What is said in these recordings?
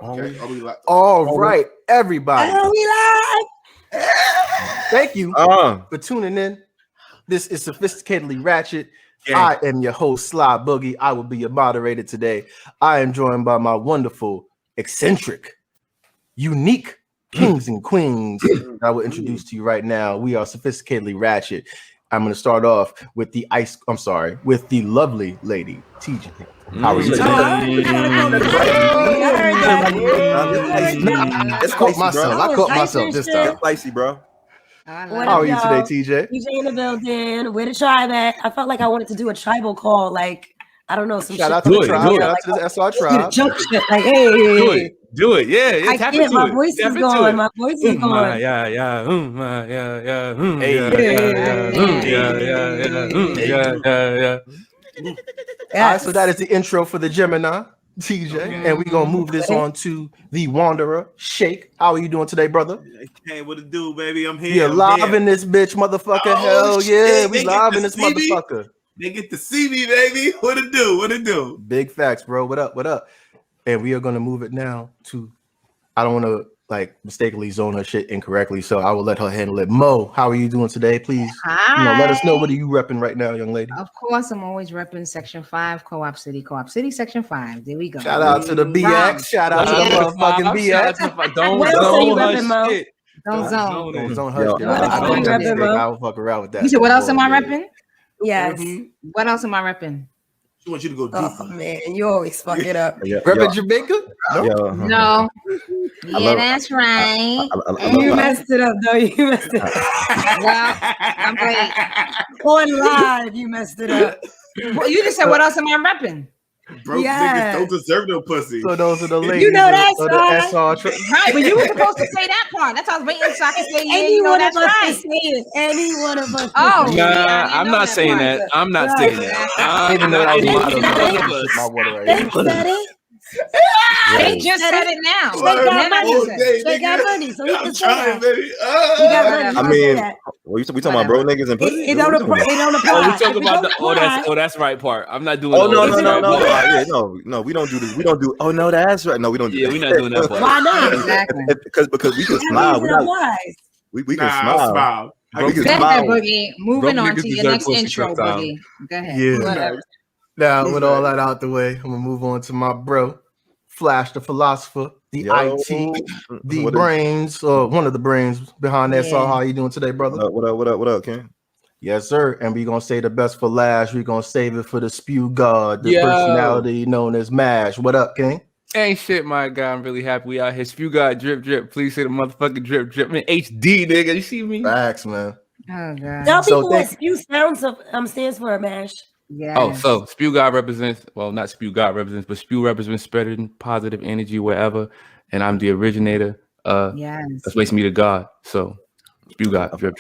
Okay. All right, everybody. Are we live? Thank you for tuning in. This is Sophisticatedly Ratchet. I am your host, Sly Boogie. I will be your moderator today. I am joined by my wonderful, eccentric, unique kings and queens that I will introduce to you right now. We are Sophisticatedly Ratchet. I'm going to start off with the with the lovely lady, TJ. How are you today? It's caught myself. I caught myself this time. Spicy, bro. How are you today, TJ? TJ in the building. Where to try that? I felt like I wanted to do a tribal call, like I don't know, some shout shit. Out to the tribe. Shout out to the SR tribe. Jump shit, like hey, do it. Yeah. I can't. My voice is going. My voice is going. All right, so that is the intro for the Gemini, TJ, and we're gonna move this on to the Wanderer, Shake. How are you doing today, brother? Hey, what it do, baby? I'm here. You're live in this bitch, motherfucker. Hell yeah, we live in this motherfucker. They get to see me, baby. What it do? What it do? Big facts, bro. What up? What up? And we are gonna move it now to. I don't want to like mistakenly zone her shit incorrectly, so I will let her handle it. Mo, how are you doing today? Please, let us know what are you repping right now, young lady. Of course, I'm always repping Section 5, Co-op City, Section 5. There we go. Shout out to the BX. Shout out to the motherfucking BX. Don't zone her shit. I will fuck around with that. You said what else am I repping? Yes. What else am I repping? She wants you to go deeper. Oh man, you always fuck it up. Repping Jamaica? No. Yeah, that's right. You messed it up, though. You messed it up. Well, I'm great. On live, you messed it up. Well, you just said what else am I repping? Broke niggas don't deserve no pussy. So those are the ladies. You know that's right. Right, but you were supposed to say that part. That's why I was waiting so I can say any one of us can say it. Any one of us. Oh, nah, I'm not saying that. I'm not saying that. I didn't know that was my water. They said it. They just said it now. They got money, so he can say that. I mean, we talking about bro niggas and pussy. It don't apply. Oh, we talking about the that's right part. I'm not doing. No, we don't do this. We don't do. Oh no, that's right. No, we don't do. Yeah, we're not doing that part. Why not? Exactly. Because we can smile. We can smile. We can smile. Boogie. Moving on to your next intro, Boogie. Go ahead. Yeah. Now, with all that out the way, I'm gonna move on to my bro, Flash the philosopher, the IT, the brains, or one of the brains behind that. So, how you doing today, brother? What up, Ken? Yes, sir. And we're gonna say the best for last. We're gonna save it for the spew god, the personality known as Mash. What up, King? Ain't shit, my guy. I'm really happy we out here. Spew god, drip. Please say the motherfucking drip. Man, HD, nigga. You see me? Facks, man. Oh god. Tell people what spew stands for, Mash. Yes. Oh, so Spew God represents, well, not Spew God represents, but Spew represents spreading positive energy wherever. And I'm the originator. That's makes me the God. So Spew God, drip.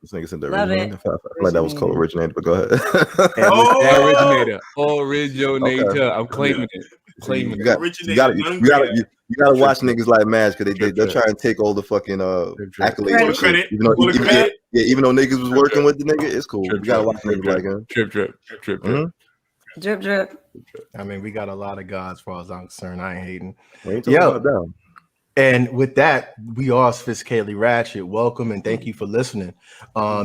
This nigga said the originator. I feel like that was co-originated, but go ahead. Originator. Okay. I'm claiming it. You gotta watch niggas like Mash because they'll try and take all the fucking accolades. Credit. Even though niggas was working with the nigga, it's cool. You gotta watch niggas like him. Drip. I mean, we got a lot of gods, as far as I'm concerned. I ain't hating. Yo. And with that, we are Sophisticatedly Ratchet. Welcome and thank you for listening.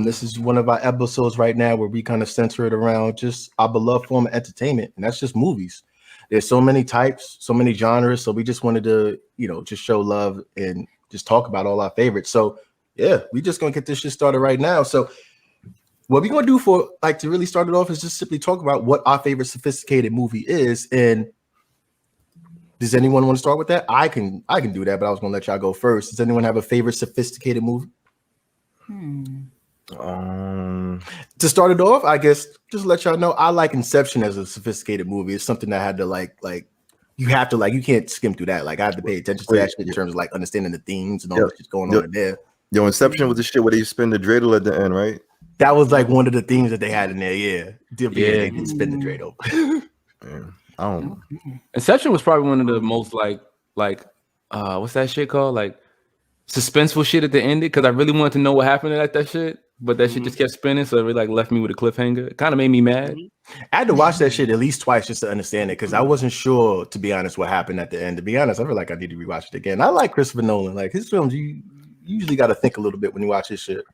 This is one of our episodes right now where we kind of center it around just our beloved form of entertainment, and that's just movies. There's so many types, so many genres, so we just wanted to, just show love and just talk about all our favorites. So yeah, we just gonna get this shit started right now. So what we're gonna do to really start it off is just simply talk about what our favorite sophisticated movie is. And does anyone want to start with that? I can do that, but I was gonna let y'all go first. Does anyone have a favorite sophisticated movie? To start it off, I guess just let y'all know I like Inception as a sophisticated movie. It's something that I had to like you have to you can't skim through that. Like I have to pay attention to that shit in terms of like understanding the themes and all that's just going on in there. Yo, Inception was the shit where they spin the dreidel at the end, right? That was like one of the themes that they had in there. Yeah, they did spin the dreidel. Inception was probably one of the most like what's that shit called? Like suspenseful shit at the ending because I really wanted to know what happened at that shit. but that shit just kept spinning, so it like left me with a cliffhanger. It kind of made me mad. I had to watch that shit at least twice just to understand it because I wasn't sure, to be honest, what happened at the end. To be honest, I feel like I need to rewatch it again. I like Christopher Nolan. Like his films, you usually got to think a little bit when you watch his shit.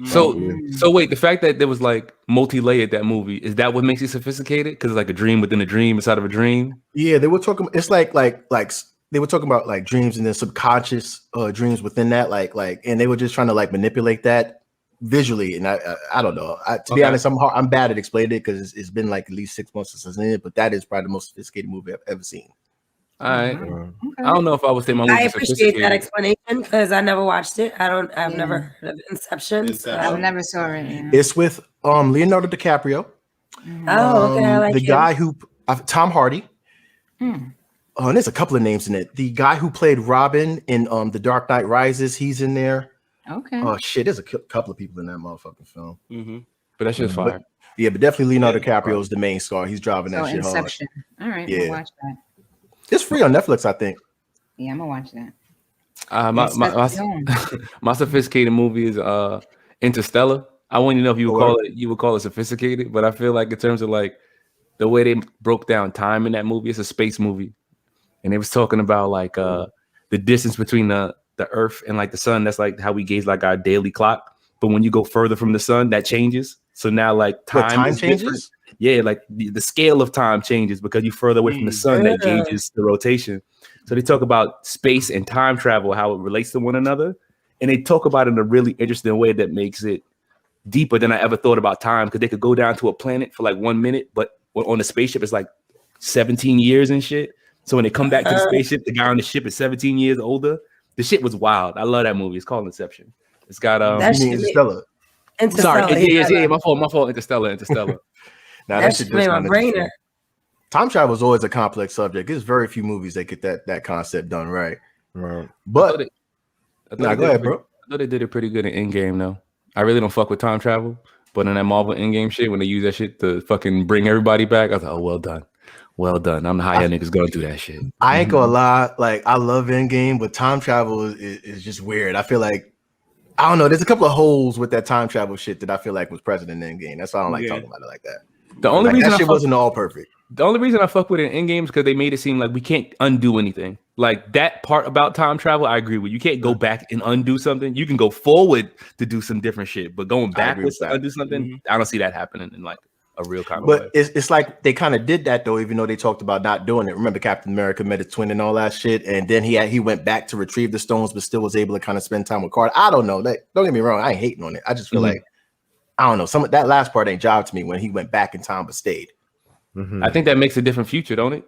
So wait, the fact that there was like multi-layered that movie, is that what makes it sophisticated? Because it's like a dream within a dream inside of a dream. Yeah, they were talking. It's like they were talking about like dreams and then subconscious dreams within that, and they were just trying to like manipulate that visually. And I don't know. To be honest, I'm bad at explaining it because it's been like at least 6 months since I've seen it. But that is probably the most sophisticated movie I've ever seen. All right. I don't know if I would say my movie. I appreciate that explanation because I never watched it. I've never heard of Inception. I never saw it. Yeah. It's with Leonardo DiCaprio. Oh, okay. I like the him. guy who Tom Hardy. And there's a couple of names in it. The guy who played Robin in The Dark Knight Rises, he's in there. Okay. Oh shit, there's a couple of people in that motherfucking film. But that shit's fire. But definitely Leonardo DiCaprio is the main star. He's driving that shit Inception. All right, Yeah. I'll watch that. It's free on Netflix, I think. Yeah, I'm gonna watch that. My sophisticated movie is Interstellar. I wouldn't know if you would call it sophisticated, but I feel like in terms of like the way they broke down time in that movie, it's a space movie, and they was talking about like the distance between the Earth and like the sun. That's like how we gauge like our daily clock. But when you go further from the sun, that changes. So now like time changes. Different. Yeah, like the scale of time changes because you're further away from the sun. That gauges the rotation. So they talk about space and time travel, how it relates to one another, and they talk about it in a really interesting way that makes it deeper than I ever thought about time. Because they could go down to a planet for like 1 minute, but on the spaceship it's like 17 years and shit. So when they come back to the spaceship, the guy on the ship is 17 years older. The shit was wild. I love that movie. It's called Inception. It's got Interstellar. Sorry, yeah, my fault. Interstellar. Now that should be my brainer. Time travel is always a complex subject. There's very few movies that get that concept done right. But go ahead, bro. I thought they did it pretty good in Endgame, though. I really don't fuck with time travel, but in that Marvel Endgame shit, when they use that shit to fucking bring everybody back, I was like, oh, well done. I'm the high niggas going through that shit. I ain't gonna lie, like I love Endgame, but time travel is just weird. I feel like I don't know. There's a couple of holes with that time travel shit that I feel like was present in Endgame. That's why I don't like talking about it like that. The only reason that shit wasn't all perfect. The only reason I fuck with it in Endgame is because they made it seem like we can't undo anything. Like that part about time travel, I agree with. You can't go back and undo something. You can go forward to do some different shit, but going backwards to undo something, I don't see that happening in like a real kind of way. But it's like they kind of did that though, even though they talked about not doing it. Remember, Captain America met his twin and all that shit, and then he went back to retrieve the stones, but still was able to kind of spend time with Carter. I don't know. Don't get me wrong, I ain't hating on it. I just feel like I don't know. Some of that last part ain't jive to me when he went back in time but stayed. I think that makes a different future, don't it?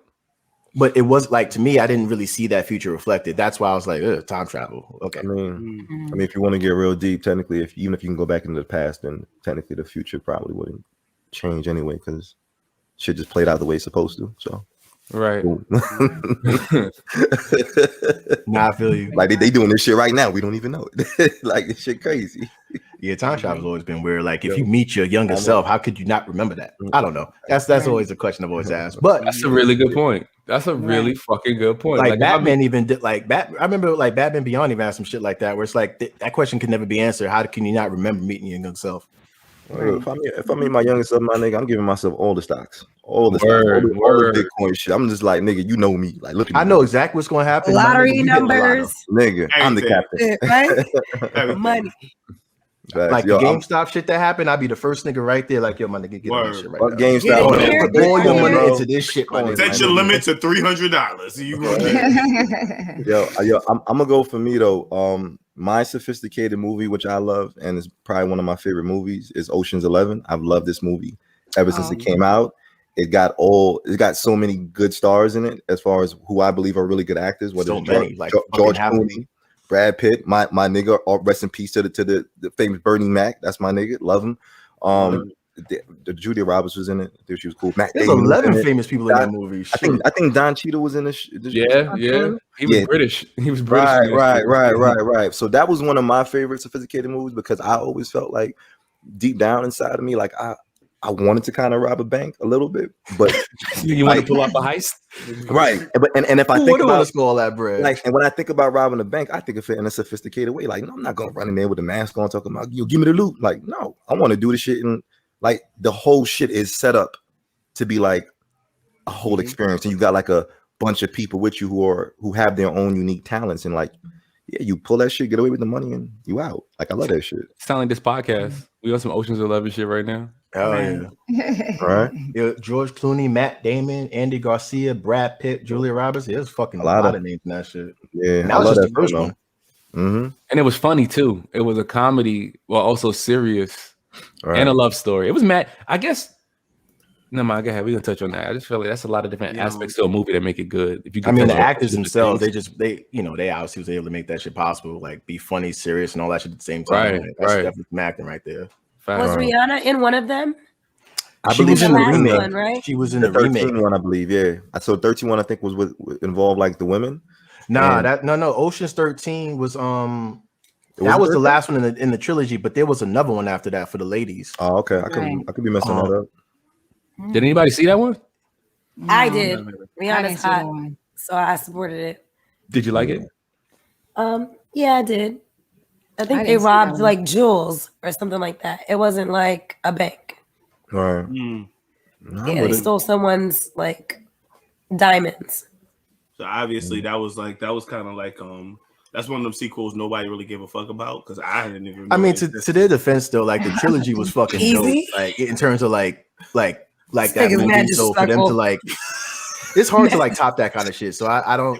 But it was like, to me, I didn't really see that future reflected. That's why I was like, time travel. Okay. I mean, if you want to get real deep, technically, even if you can go back into the past, then technically the future probably wouldn't change anyway because shit just played out the way it's supposed to. So, right. Nah, I feel you. Like they doing this shit right now. We don't even know it. Like this shit crazy. Yeah, time travel's always been weird. Like if you meet your younger self, how could you not remember that? I don't know. That's always a question I've always asked. But that's a really good point. That's a really fucking good point. Like Batman even did I remember like Batman Beyond even asked some shit like that, where it's like that question can never be answered. How can you not remember meeting your young self? If I meet my youngest self, my nigga, I'm giving myself all the stocks, all the Bitcoin shit. I'm just like, nigga, you know me. Like, look at me. I know exactly what's going to happen. Lottery numbers, nigga. I'm the captain. Right? Money. Like the GameStop shit that happened, I'd be the first nigga right there. Like, yo, my nigga, get on this shit right now. GameStop, put all your money into this shit. Set your limit to $300. Yo, I'm gonna go for me though. My sophisticated movie, which I love, and is probably one of my favorite movies, is Ocean's 11. I've loved this movie ever since it came out. It got so many good stars in it, as far as who I believe are really good actors. Whether it's George Clooney, Brad Pitt, my nigga. Rest in peace to the famous Bernie Mac. That's my nigga. Love him. The Julia Roberts was in it. I think she was cool. There's 11 famous people in that movie. I think Don Cheadle was in this. Yeah. He was British. He was British. Right. So that was one of my favorite sophisticated movies because I always felt like deep down inside of me, like I wanted to kind of rob a bank a little bit, but You want to pull off a heist? right. But and if I Who think wouldn't want about to score all that bread? like, and when I think about robbing a bank, I think of it in a sophisticated way. Like, no, I'm not gonna run in there with a mask on talking about, you give me the loot. Like, no, I want to do the shit, and like the whole shit is set up to be like a whole experience, and you got like a bunch of people with you who have their own unique talents, and like, yeah, you pull that shit, get away with the money, and you out. Like, I love that shit. Sound like this podcast. We on some Ocean's 11 shit right now. Oh Right. yeah. All right. Yeah, George Clooney, Matt Damon, Andy Garcia, Brad Pitt, Julia Roberts. There's fucking a lot of names in that shit. Yeah, And I that was love just that the first film, one. Mm-hmm. And it was funny too. It was a comedy, well, also serious, Right. and a love story. It was mad. I guess. No, man, go ahead. We're gonna touch on that. I just feel like that's a lot of different aspects to a movie that make it good. If you, I mean, touch the on actors different themselves, things. they obviously was able to make that shit possible, like be funny, serious, and all that shit at the same time. Right, Like, that's right. definitely some acting right there. Facts. Was Rihanna in one of them? I She believe was she in the was in remake. one, right? She was in the the remake. 13 one, I believe. Yeah, so 13 one, I think was with involved like the women. Nah, And- no. Ocean's 13 was It that was the 13? last one in the trilogy, but there was another one after that for the ladies. Oh, okay. I Right. could be messing that up. Did anybody see that one? I No, did. I didn't Rihanna's see that hot, one. so I supported it. Did you like it? Yeah, I did. I think I they didn't see that robbed one. like jewels or something like that. It wasn't like a bank. Right. Mm. No, Yeah, but they stole someone's like diamonds. So obviously that was kind of like that's one of them sequels nobody really gave a fuck about because I didn't even. I mean, know to their defense, though, like the trilogy was fucking Easy. dope. Like in terms of like that nigga's mad movie. So for them to disrespectful. like, it's hard to like top that kind of shit. So I don't,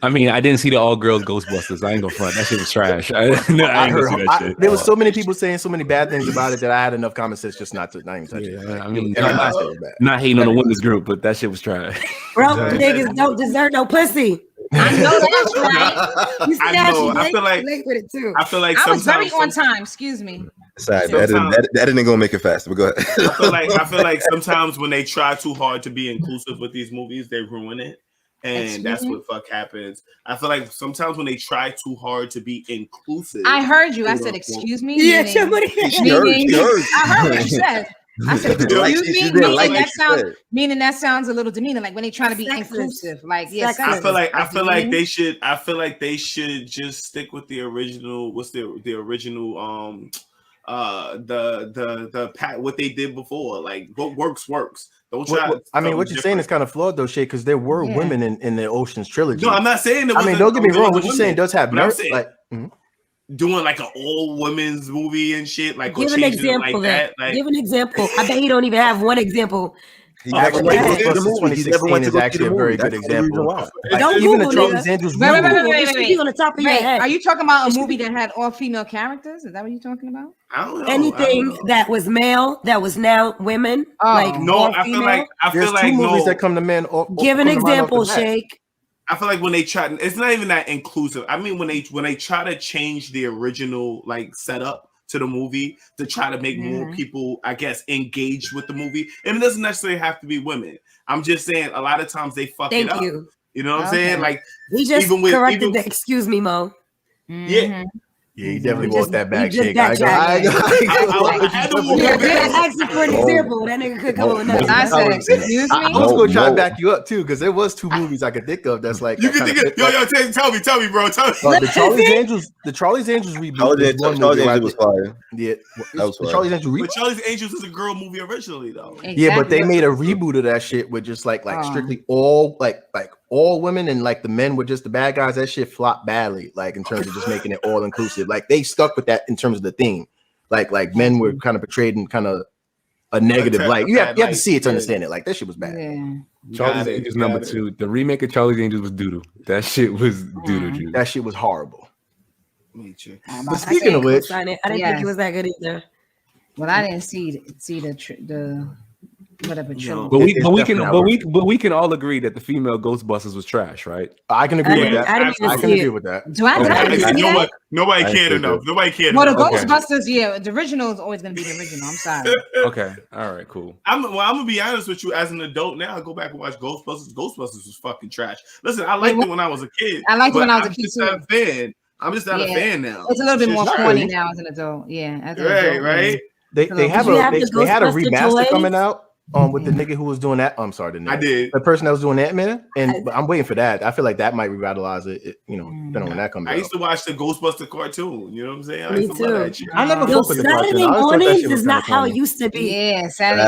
I mean, I didn't see the all girls Ghostbusters. I ain't gonna front. That shit was trash. I ain't gonna see that shit. there was so many people saying so many bad things about it that I had enough common sense just not even touch it. Yeah, I mean, Everybody said it was bad. not hating on the women's group, but that shit was trash. Bro, niggas don't deserve no pussy. I know that's right. You see I how know, she I feel like- late with it too. I feel like I was very sometimes on time. Excuse me. Sad. Sometimes- The editing gonna make it faster. But go ahead. I feel like sometimes when they try too hard to be inclusive with these movies, they ruin it. And Excuse that's me? what fuck happens. I feel like sometimes when they try too hard to be inclusive, I heard you. I said, excuse me. Yeah, meaning- somebody. She heard. I heard what you said. I said, She like- excuse she me, did meaning like that what she sounds said. meaning that sounds a little demeaning, like when they try to be Sexist. inclusive. Like, Sexist. yes, I feel like they should. I feel like they should just stick with the original. What's the original? What they did before. Like what works. Don't try. I mean, what something you're saying is different. kind of flawed though, Shay, because there were Yeah. women in the Ocean's trilogy. No, I'm not saying. I mean, don't get me wrong. What you're saying does have But I'm merit. saying- Like, mhm. doing like an all women's movie and shit. Like or Give an changing it example like then. that. Like Give an example. I bet he don't even have one example. He Actually, never went to Ghostbusters see the movie. He never 2016 went to is go see actually the a very movie. good That's the reason example. why. Like, Don't even the Google, Charlie's nigga. Angels Wait, wait, reboot. wait, wait, It should wait, be on the top of your Wait, head. are you talking about a movie that had all female characters? Is that what you're talking about? I don't know. Anything that was male that was now women, Oh. like No, all I feel female. like There's two movies that come to men. Give an example, Shake. I feel like when they try, it's not even that inclusive. I mean, when they try to change the original like setup to the movie to try to make more people, I guess, engaged with the movie, and it doesn't necessarily have to be women. I'm just saying, a lot of times they fuck Thank it up. you. You know what I'm saying? Like, We just even with- corrected even- the excuse me, Mo. yeah, Yeah, you definitely We walked just- that back, we just Shake. I ain't backtracked. I had to walk Yeah, it we back. asked him for an example. That nigga could come up with nothing. I said, excuse I me. was No, going to try to no. back you up too, because there was two movies I could think of that's like You that can kinda think of fit yo, that. tell me, bro, tell me. The Charlie's Angels reboot. Charlie's was one movie where I Angels was did- fire. Yeah, That was the fire. Charlie's Angels But reboot. Charlie's Angels is a girl movie originally, though. Yeah, but they Exactly. made a reboot of that shit with just like strictly all like all women and like the men were just the bad guys. That shit flopped badly, like in terms of just making it all inclusive. Like they stuck with that in terms of the theme. Like men were kind of portrayed in kind of a negative light. You have to see it to understand it. Like that shit was bad. Yeah. Charlie's Got it, Angels got number it. 2. The remake of Charlie's Angels was doodoo. That shit was doodoo juice. That shit was horrible. Me too. But speaking of which, I didn't think Yes. it was that good either. Well, I didn't see the whatever trilogy. But It's definitely we can all agree that the female Ghostbusters was trash, right? I can agree with that. I didn't even I can see agree it. with that. Do I? Okay. Did I Nobody, see you know that? what? Nobody I cared see enough. that. Nobody cared Well, the enough. Okay. Ghostbusters, yeah, the original is always going to be the original. I'm sorry. Okay. All right, cool. I'm gonna be honest with you. As an adult now, I go back and watch Ghostbusters. Ghostbusters was fucking trash. Listen, I liked it when I was a kid. I liked it when but I was a I'm kid, just too. not a fan. I'm just not a Yeah. fan now. It's a little bit more Shit's corny trash. now as an adult. Yeah, as an Right, adult, right. They have Did you have the they had a Ghostbuster remaster toys? coming out with the nigga who was doing that. I'm sorry, I did. the person that was doing Ant-Man, and I'm waiting for that. I feel like that might revitalize it. You know, depending on when that comes out. I used to watch the Ghostbuster cartoon. You know what I'm saying? I Me used to love too. that shit. I never Yo, fucked with the cartoon. Saturday I always thought that mornings shit was is not kinda how it funny. used to be. Yeah, Saturday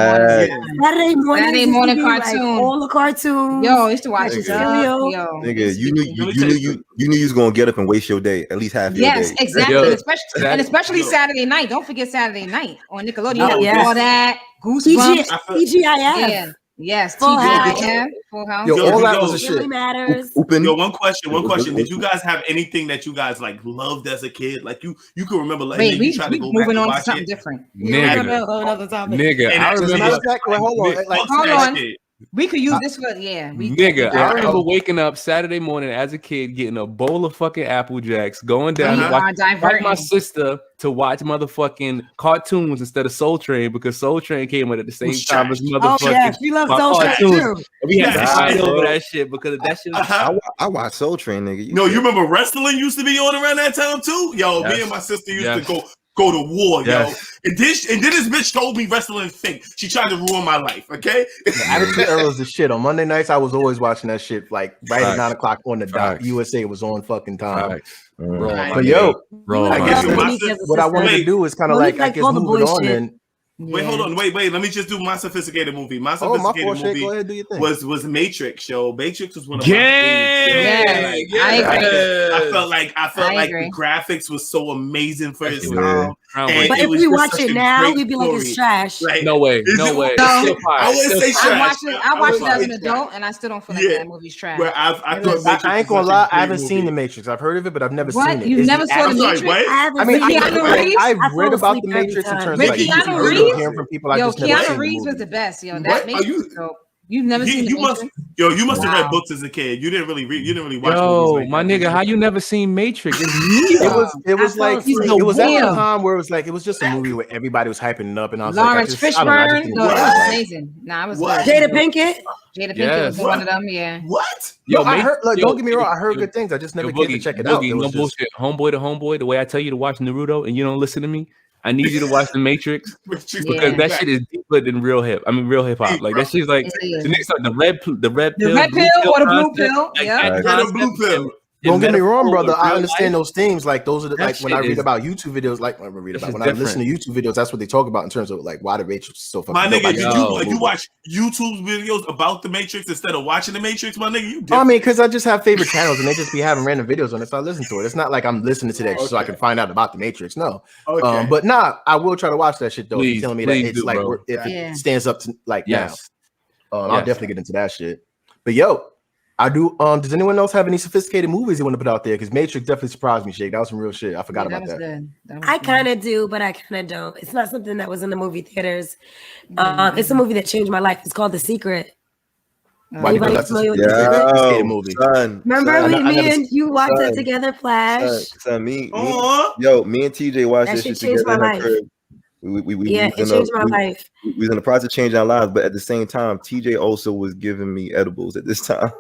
morning. Saturday mornings Saturday used to morning be, like, cartoon. all the cartoons. Yo, I used to watch Nigga. it. Cereal. Yo, Nigga, you knew you was gonna get up and waste your day, at least half your Yes, day. exactly. Yo, and especially yo. Saturday night. Don't forget Saturday night on Nickelodeon. Oh, You yes. have all that Goosebumps. TGIF. Yeah. Yes. Full House. TGIF. Full House. Yo, all that yo, was a It really shit. matters. Open. Yo, one question. Did you guys have anything that you guys like loved as a kid? Like you can remember like Wait, you we tried to go back moving and on to watch something it. different. Another topic. Nigga, And I actually- remember. Wait, hold on. Like, Hold that on. shit. We could use this for Nigga, I remember waking up Saturday morning as a kid, getting a bowl of fucking Apple Jacks, going down to watch my sister to watch motherfucking cartoons instead of Soul Train because Soul Train came out at the same time as Oh motherfucking yeah, she loves my Soul Train cartoons. too. And we had to Yeah. fight over that shit because that shit. I watched Soul Train, nigga. No, you remember wrestling used to be on around that time too? Yo, me Yes. and my sister used Yes. to go to war, Yes. yo. And then this bitch told me wrestling fake. She tried to ruin my life, okay? Attitude Era was the shit. On Monday nights, I was always watching that shit like right at Facts. 9 o'clock on the dot. Facts. USA was on fucking time. Wrong, Right. my But nigga. yo, Wrong, I my guess nigga. my Monique sis- has a what I wanted sister. to do is kind of Monique like I likes guess all the moving boy on shit. and Wait, hold on. Wait. Let me just do my sophisticated movie. My oh my sophisticated shit. Go movie ahead, do your thing. was Matrix, yo. Matrix was one of Yeah. my Yeah, I agree. I felt like agree. the graphics was so amazing for its Yeah. time. And But it if was we just watch such it a now, great we'd be like, it's story. trash. Like, No way. is No it- way. No. Still fire. I wouldn't say I trash. watched it. I watched it as an say adult, and I still don't feel like Yeah. that movie's trash. Where I thought Matrix I ain't was gonna such a lie, I great haven't seen movie. The Matrix. I've heard of it, but I've never What? seen it. You've Is never the saw The action- I'm sorry, Matrix? what? I haven't I mean, seen it. Keanu I've Reeves? I read fall about asleep the every Matrix in time. terms Wait, of like Keanu YouTube Reeves? videos, hearing from people. I Yo, just never Keanu seen the Reeves was movie. the best. Yo, What? that Are Matrix you- was dope. You've never seen The You must, Matrix? you must have read Wow. books as a kid. You didn't really read. You didn't really watch Yo, movies like my that, nigga, did how you never seen Matrix? It's It Neo. was I like fell asleep. it was at the Real. time where it was like it was just a movie where everybody was hyping it up, and I was Lawrence like, I don't know, I just Fishburne? didn't No, get it it. was Like, amazing. Nah, it was What? good. Jada Pinkett. Jada Pinkett Yes. was one of them, yeah. What? Yo, I Matrix- heard. Like, yo, don't get me wrong, I heard yo, good things. I just never Yo, came to check it out. Boogie, It no was just bullshit. Homeboy to homeboy, the way I tell you to watch Naruto and you don't listen to me, I need you to watch The Matrix because Yeah. that shit is deeper than real hip hop. Like that shit's like It is. the niggas like the red pill, The red blue pill or the blue concept, pill? like Yeah. that Yeah, the concept blue pill. and Don't get me wrong, metaphor brother. with I real understand life. those themes. Like those are the, That like when I shit read is- about YouTube videos. Like when I read It's about just when I listen to YouTube videos, that's what they talk about in terms of like why the Matrix is so fucking. My dope. nigga, I did just- you watch YouTube videos about the Matrix instead of watching the Matrix? My nigga, you I different. mean, because I just have favorite channels and they just be having random videos on it, so I listen to it. It's not like I'm listening to that so I Okay. can find out about the Matrix. No, Okay. but nah, I will try to watch that shit though. If Please, you're telling me that please it's do, like bro. if Yeah. it stands up to like Yes. now, I'll Yes. definitely get into that shit. But yo, I do. Does anyone else have any sophisticated movies they want to put out there? Because Matrix definitely surprised me, Shake. That was some real shit. I forgot Yeah, about that was that. good. That was I good. kind of do, but I kind of don't. It's not something that was in the movie theaters. It's a movie that changed my life. It's called The Secret. Why do you Anybody think that's a familiar with sophisticated Yo, movie? son, Remember son, me, I never and you watched son, it together, Flash? son, me, Aw. me and TJ watched That this shit shit changed together my in her life. crib. We Yeah, was it changed my life. we was in the process of changing our lives, but at the same time, TJ also was giving me edibles at this time.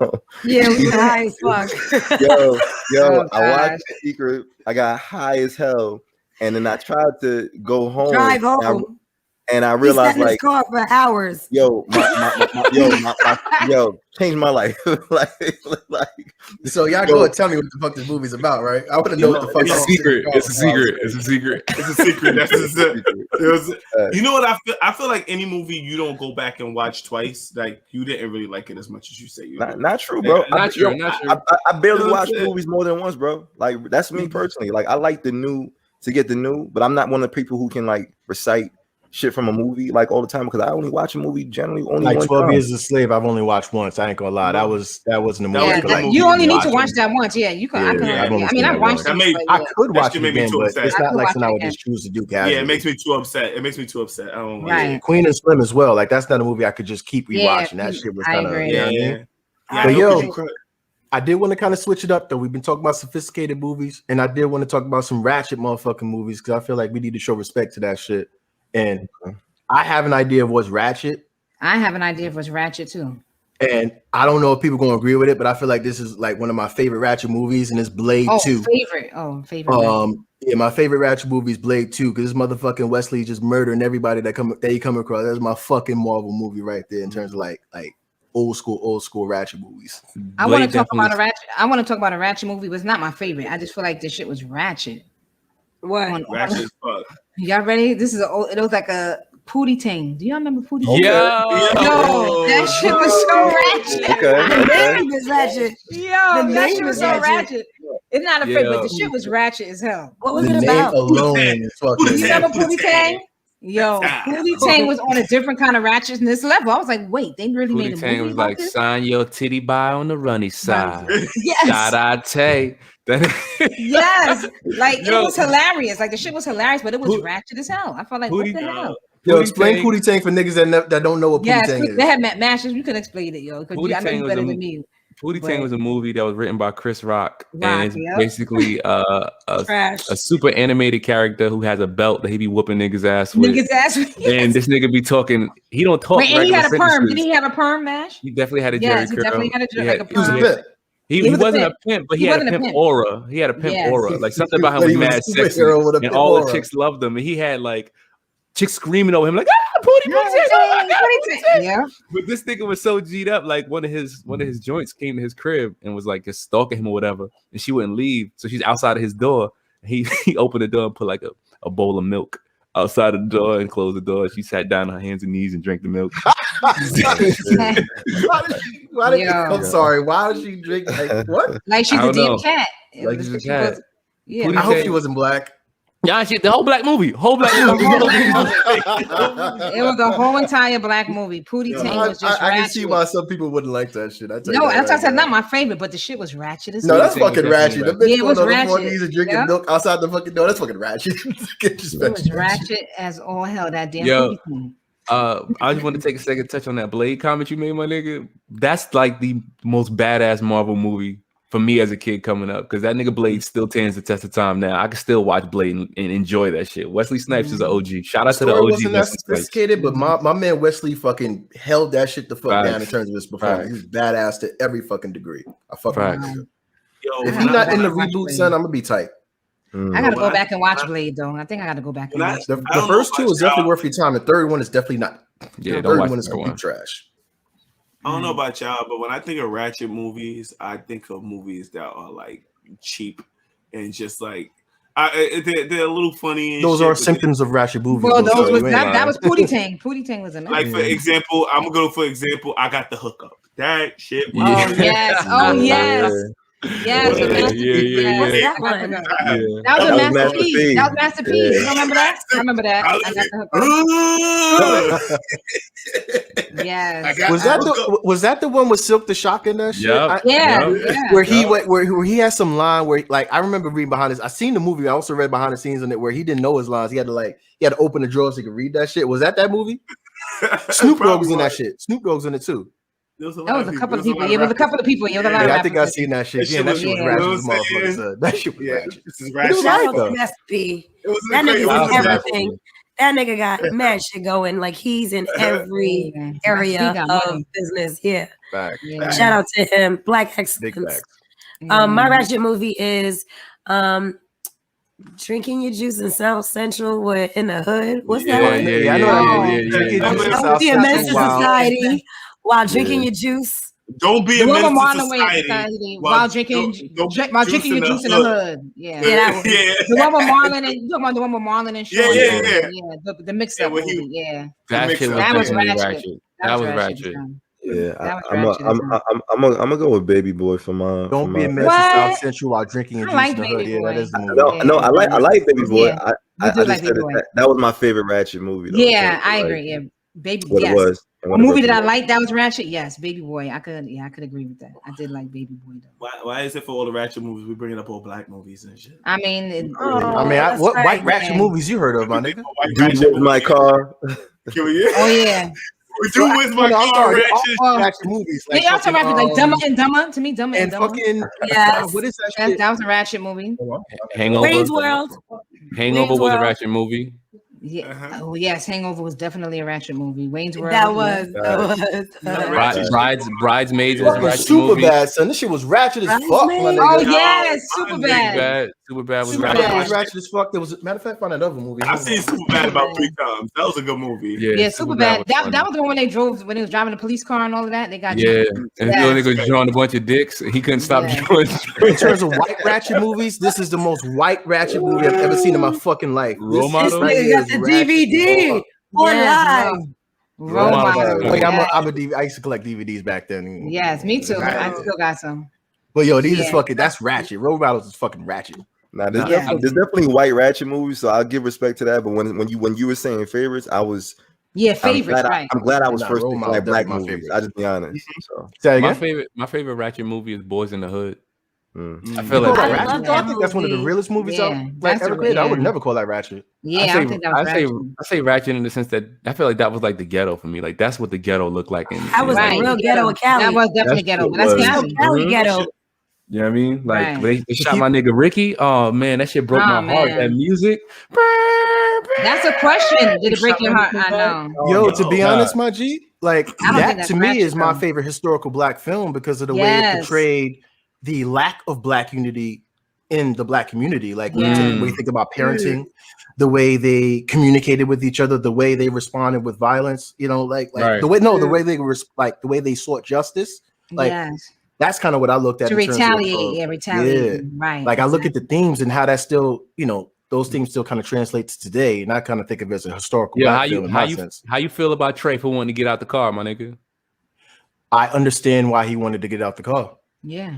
Yeah, we were high as fuck. yo, Oh, I gosh. watched The Secret. I got high as hell, and then I tried to go home. Drive and I- home. And I We sat realized, in his like, car for hours. yo, changed my life. like, So y'all Yo. go and tell me what the fuck this movie's about, right? I want to know what the fuck. It's a this secret. is It's a secret. It's a secret. It's a secret. That's it was, you know what I feel? I feel like any movie you don't go back and watch twice, like you didn't really like it as much as you say you did. not true, bro. Not true, not true. I barely You know what watch I'm saying? movies more than once, bro. Like that's me personally. Like I like the new to get the new, but I'm not one of the people who can like recite shit from a movie like all the time because I only watch a movie generally only Like one 12 time. Years a Slave, I've only watched once. I ain't gonna lie. That wasn't a That movie. was Yeah, a good like, movie. you only need watch to it. watch that once. Yeah, you can. I can. Yeah, I've only I seen mean, I that watched once. it. That made- but I yeah. could That watch shit it made me again, too but upset. it's I not could like watch something I it would again. just choose to do Yeah, casually. it makes me too upset. It makes me too upset. I don't like Right. it. Queen and Slim as well. Like that's not a movie I could just keep Yeah, rewatching. That shit was I kind of. agree. You know what I Yeah. mean? Yeah, But I know, yo, 'cause you cry. I did want to kind of switch it up though. We've been talking about sophisticated movies, and I did want to talk about some ratchet motherfucking movies because I feel like we need to show respect to that shit. And I have an idea of what's ratchet, I have an idea for Ratchet too. and I don't know if people gonna agree with it, but I feel like this is like one of my favorite ratchet movies, and it's Blade 2. Favorite. Oh, favorite. Yeah, my favorite Ratchet movie is Blade 2 because this motherfucking Wesley just murdering everybody that he come across. That's my fucking Marvel movie right there in terms of like old school Ratchet movies. I want to talk about a Ratchet. I want to talk about a Ratchet movie, but it's not my favorite. I just feel like this shit was Ratchet. What? Ratchet as fuck. Y'all ready? This is it was like a Pootie Tang. Do y'all remember Pootie Tang? Yo, that shit was so ratchet. The name is Ratchet. Yo, The that name shit was is so Ratchet. ratchet. It's not a favorite, but the shit was ratchet as hell. What was The it name about? alone is fucking. You remember Pootie Tang? Yo, Pootie Tang was on a different kind of ratchetness level. I was like, wait, they really made a Pootie movie Tang was about like, this? sign your titty by on the runny side. Yes. That Yes, like it Yo. was hilarious. Like the shit was hilarious, but it was ratchet as hell. I felt like, what the hell? Yo, explain Pootie Tang for niggas that don't know what Pootie Yes, Tang is. they had mashes. You can explain it, yo, because I know you better than me. Pootie Tang was a movie that was written by Chris Rock, Rock, and it's yep. basically a super animated character who has a belt that he be whooping niggas ass with. Niggas ass. And this nigga be talking. He don't talk. Wait, and he had a perm. sentences. Did he have a perm, Mash? He definitely had a Yes, Jerry he definitely curl. had a He was a perm. pimp. He wasn't a pimp, but he had a wasn't a pimp pimp. aura. He had a pimp aura. Like something about him But was he was mad a sexy, superhero with a and pimp all aura. the chicks loved him. And he had like chicks screaming over him, like Pootie, oh my God, Pootie. Yeah. But this nigga was so G'd up, like one of his joints came to his crib and was like just stalking him or whatever, and she wouldn't leave, so she's outside of his door. He opened the door and put like a bowl of milk outside of the door and closed the door. She sat down on her hands and knees and drank the milk. I'm sorry. Why was she drinking? Like, what? Like she's I a don't damn know. cat. Like she's a cat. Yeah. Pootie I hope Tang- she wasn't black. Yeah, shit, the whole black movie. It was a whole entire black movie. Pootie Tang was just I can ratchet. see why some people wouldn't like that shit. I tell you No, that that's why I right said now. not my favorite, but the shit was ratchet as No, hell. that's fucking ratchet. The bitch Yeah, it was going on the ratchet. floor knees and drinking Yeah. milk outside the fucking door. That's fucking ratchet. It was ratchet as all hell. That damn Yo. Pootie Tang. I just want to take a second to touch on that Blade comment you made, my nigga. That's like the most badass Marvel movie for me as a kid coming up, because that nigga Blade still stands the test of time now. I can still watch Blade and enjoy that shit. Wesley Snipes is an OG. Shout out to the Story OG wasn't that Wesley Snipes. sophisticated, but my man Wesley fucking held that shit the fuck Facts. down in terms of his performance. He's badass to every fucking degree. I fucking Facts. agree. Yo, If I he's not gotta in the go back reboot, to son, I'm gonna be tight. I gotta go When back and watch Blade though. I think I gotta go back and When I- watch. The, I the don't know first two about is definitely y'all. worth your time. The third one is definitely not. Yeah, the don't third watch one is that one. complete trash. I don't know about y'all, but when I think of ratchet movies, I think of movies that are like cheap and just like they're a little funny. And Those shit, are but symptoms of ratchet movies. Well, though, those so was you ain't that lying. was Pootie Tang. Pootie Tang was a like for example, I'm gonna go for example. I got the hookup. That shit. Oh yes. Oh yes. Yes. Yeah, a masterpiece. yeah. What's Yes. that one? Yeah. That was That a was masterpiece. Masterpiece. That was masterpiece. Yeah. You remember that? I remember that. I got the hookup. Yes. Was that the one with Silk the Shock in that shit? Yep. Yeah. Yep. Yeah. Where he went, where he has some line where, like, I remember reading behind this. I seen the movie. I also read behind the scenes on it where he didn't know his lines. He had to open the drawer so he could read that shit. Was that movie? Snoop Dogg was in that shit. Snoop Dogg's in it too. That was a couple of people. Yeah, it was a couple of people. Yeah, it was a lot of Yeah, I think I rappers. seen that shit. That Yeah, shit that was- shit was yeah. ratchet You know as what I'm motherfucker. saying? son. That shit was Yeah, ratchet. this is It ratchet. was Shout right, out though. to Master P. It was That great. nigga It was was everything. That nigga got mad shit going. Like he's in every Yeah. He area got of money. business. Yeah. Back. Yeah. Shout out to him. Black Big excellence. facts. My ratchet movie is Drinking Your Juice in South Central. We're in the hood. What's that one? I know that movie. Don't be a menace to society while drinking your juice. Don't be The a one with menace to Marlon Wayans society while drinking your juice in the hood. Yeah. Yeah, that one. Yeah. The one with Marlon and you talking about the one with Marlon and Sean. Yeah. The mix up Yeah, when he- movie. Yeah. That shit was That was definitely ratchet. ratchet. That was ratchet. son. Yeah, That was I'm gonna go with Baby Boy for my. Don't be a my, menace to What? South Central while drinking your I juice like in the Baby hood. Yeah, Boy. that is the movie. No, no, I like Baby Boy. Yeah. I You do just like said Baby Boy. that was my favorite ratchet movie. Though, Yeah, I like, agree. Yeah. Baby What yes. it was. and A what it movie that I represented. liked that was ratchet. Yes, Baby Boy. I could agree with that. I did like Baby Boy though. Why is it for all the ratchet movies we bringing up all black movies and shit? I mean, That's what right, white ratchet man. movies you heard of, my nigga? Dude with my car. Can we, oh yeah. we do with my I'm car sorry, ratchet. all ratchet movies. They also fucking, ratchet like Dumber and Dumber. To me, Dumber and and Dumber. fucking Yes. what is that That, shit? that was a ratchet movie. Hangover. Wayne's World. Hangover Wayne's was a World. ratchet movie. Yeah. Uh-huh. Oh yes, Hangover was definitely a Ratchet movie. Wayne's World. That was. Bridesmaids was a Fucking Ratchet super movie. bad, son. This shit was ratchet as fuck, my Bridesmaids? Oh nigga. yes, Yo, super my bad. Superbad was Super Superbad. bad Ratchet. was ratchet as fuck. There was, matter of fact, find another movie. I've seen Superbad about 3 times. That was a good movie. Yeah, super bad. was That funny. was the one when they was driving the police car and all of that. They got Yeah, and Yeah. the nigga was drawing a bunch of dicks, and he couldn't stop Yeah. drawing. In terms of white ratchet movies, this is the most white ratchet movie I've ever seen in my fucking life. Role This model? right Nigga here got is the ratchet. DVD on live. Role Role model. model. Like Yeah. I used to collect DVDs back then. Yes, me too. Right. I still got some. But yo, these is Yeah. fucking. That's ratchet. Role models is fucking ratchet. Nah, there's, Yeah. there's definitely white ratchet movies, so I'll give respect to that. But when you were saying favorites, Yeah, favorites, right? I'm glad I was Nah, first Role thinking Model like black definitely my movies. favorite. I just be honest. So Say My again. favorite Ratchet movie is Boys in the Hood. mm. I feel You call like that I ratchet? love though? I that think that's one of the movie. realest movies Yeah, out like that's ever a- created. I would yeah. never call that ratchet. Yeah, I think that was ratchet. I say Ratchet in the sense that I feel like that was like the ghetto for me. Like that's what the ghetto looked like. I was Right. the real ghetto of Cali. That was definitely That ghetto. shit But that's was- Cali. Cali ghetto. You know what I mean? Like Right. when they shot my nigga Ricky. Oh man, that shit broke Oh, my heart. man. That music. That's a question. Did it break your heart? I know. Yo, Oh, to be God. honest, my G, like I don't think that that's to me ratchet, is my though. favorite historical black film because of the way it Yes. portrayed the lack of black unity in the black community. Like when Yeah. we think about parenting, the way they communicated with each other, the way they responded with violence, you know, like Right. the way they were like the way they sought justice. Like Yes. that's kind of what I looked at To in terms of, retaliate. Yeah, retaliate. Right. like I look at the themes and how that still, you know, those themes still kind of translate to today, and I kind of think of it as a historical Yeah, black film in my sense. how you feel about Trey for wanting to get out the car, my nigga? I understand why he wanted to get out the car. Yeah.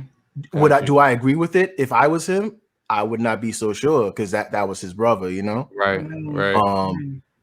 Do I agree with it? If I was him, I would not be so sure because that was his brother, you know. Right, right.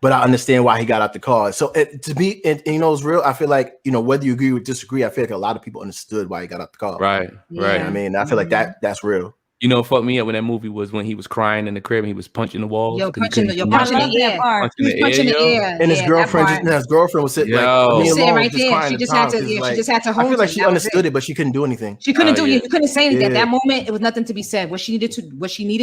But I understand why he got out the car. So to me, and you know, it's real. I feel like, you know, whether you agree or disagree, I feel like a lot of people understood why he got out the car. Right, right. I mean, I feel like that's real. You know what fucked me up when that movie was when he was crying in the crib and he was punching the walls. Yo, 'cause he punching couldn't- the I love that air. part. He was punching the air. And his Yeah, girlfriend, that part. his girlfriend was sitting Yo. like me Sitting alone, right just there. crying She at just the had time, to. 'cause, Yeah, like, she just had to I hold feel like him. she That was understood it, but she couldn't do anything. She couldn't do yeah. it. You couldn't say anything. Yeah. At that moment, it was nothing to be said. What she needed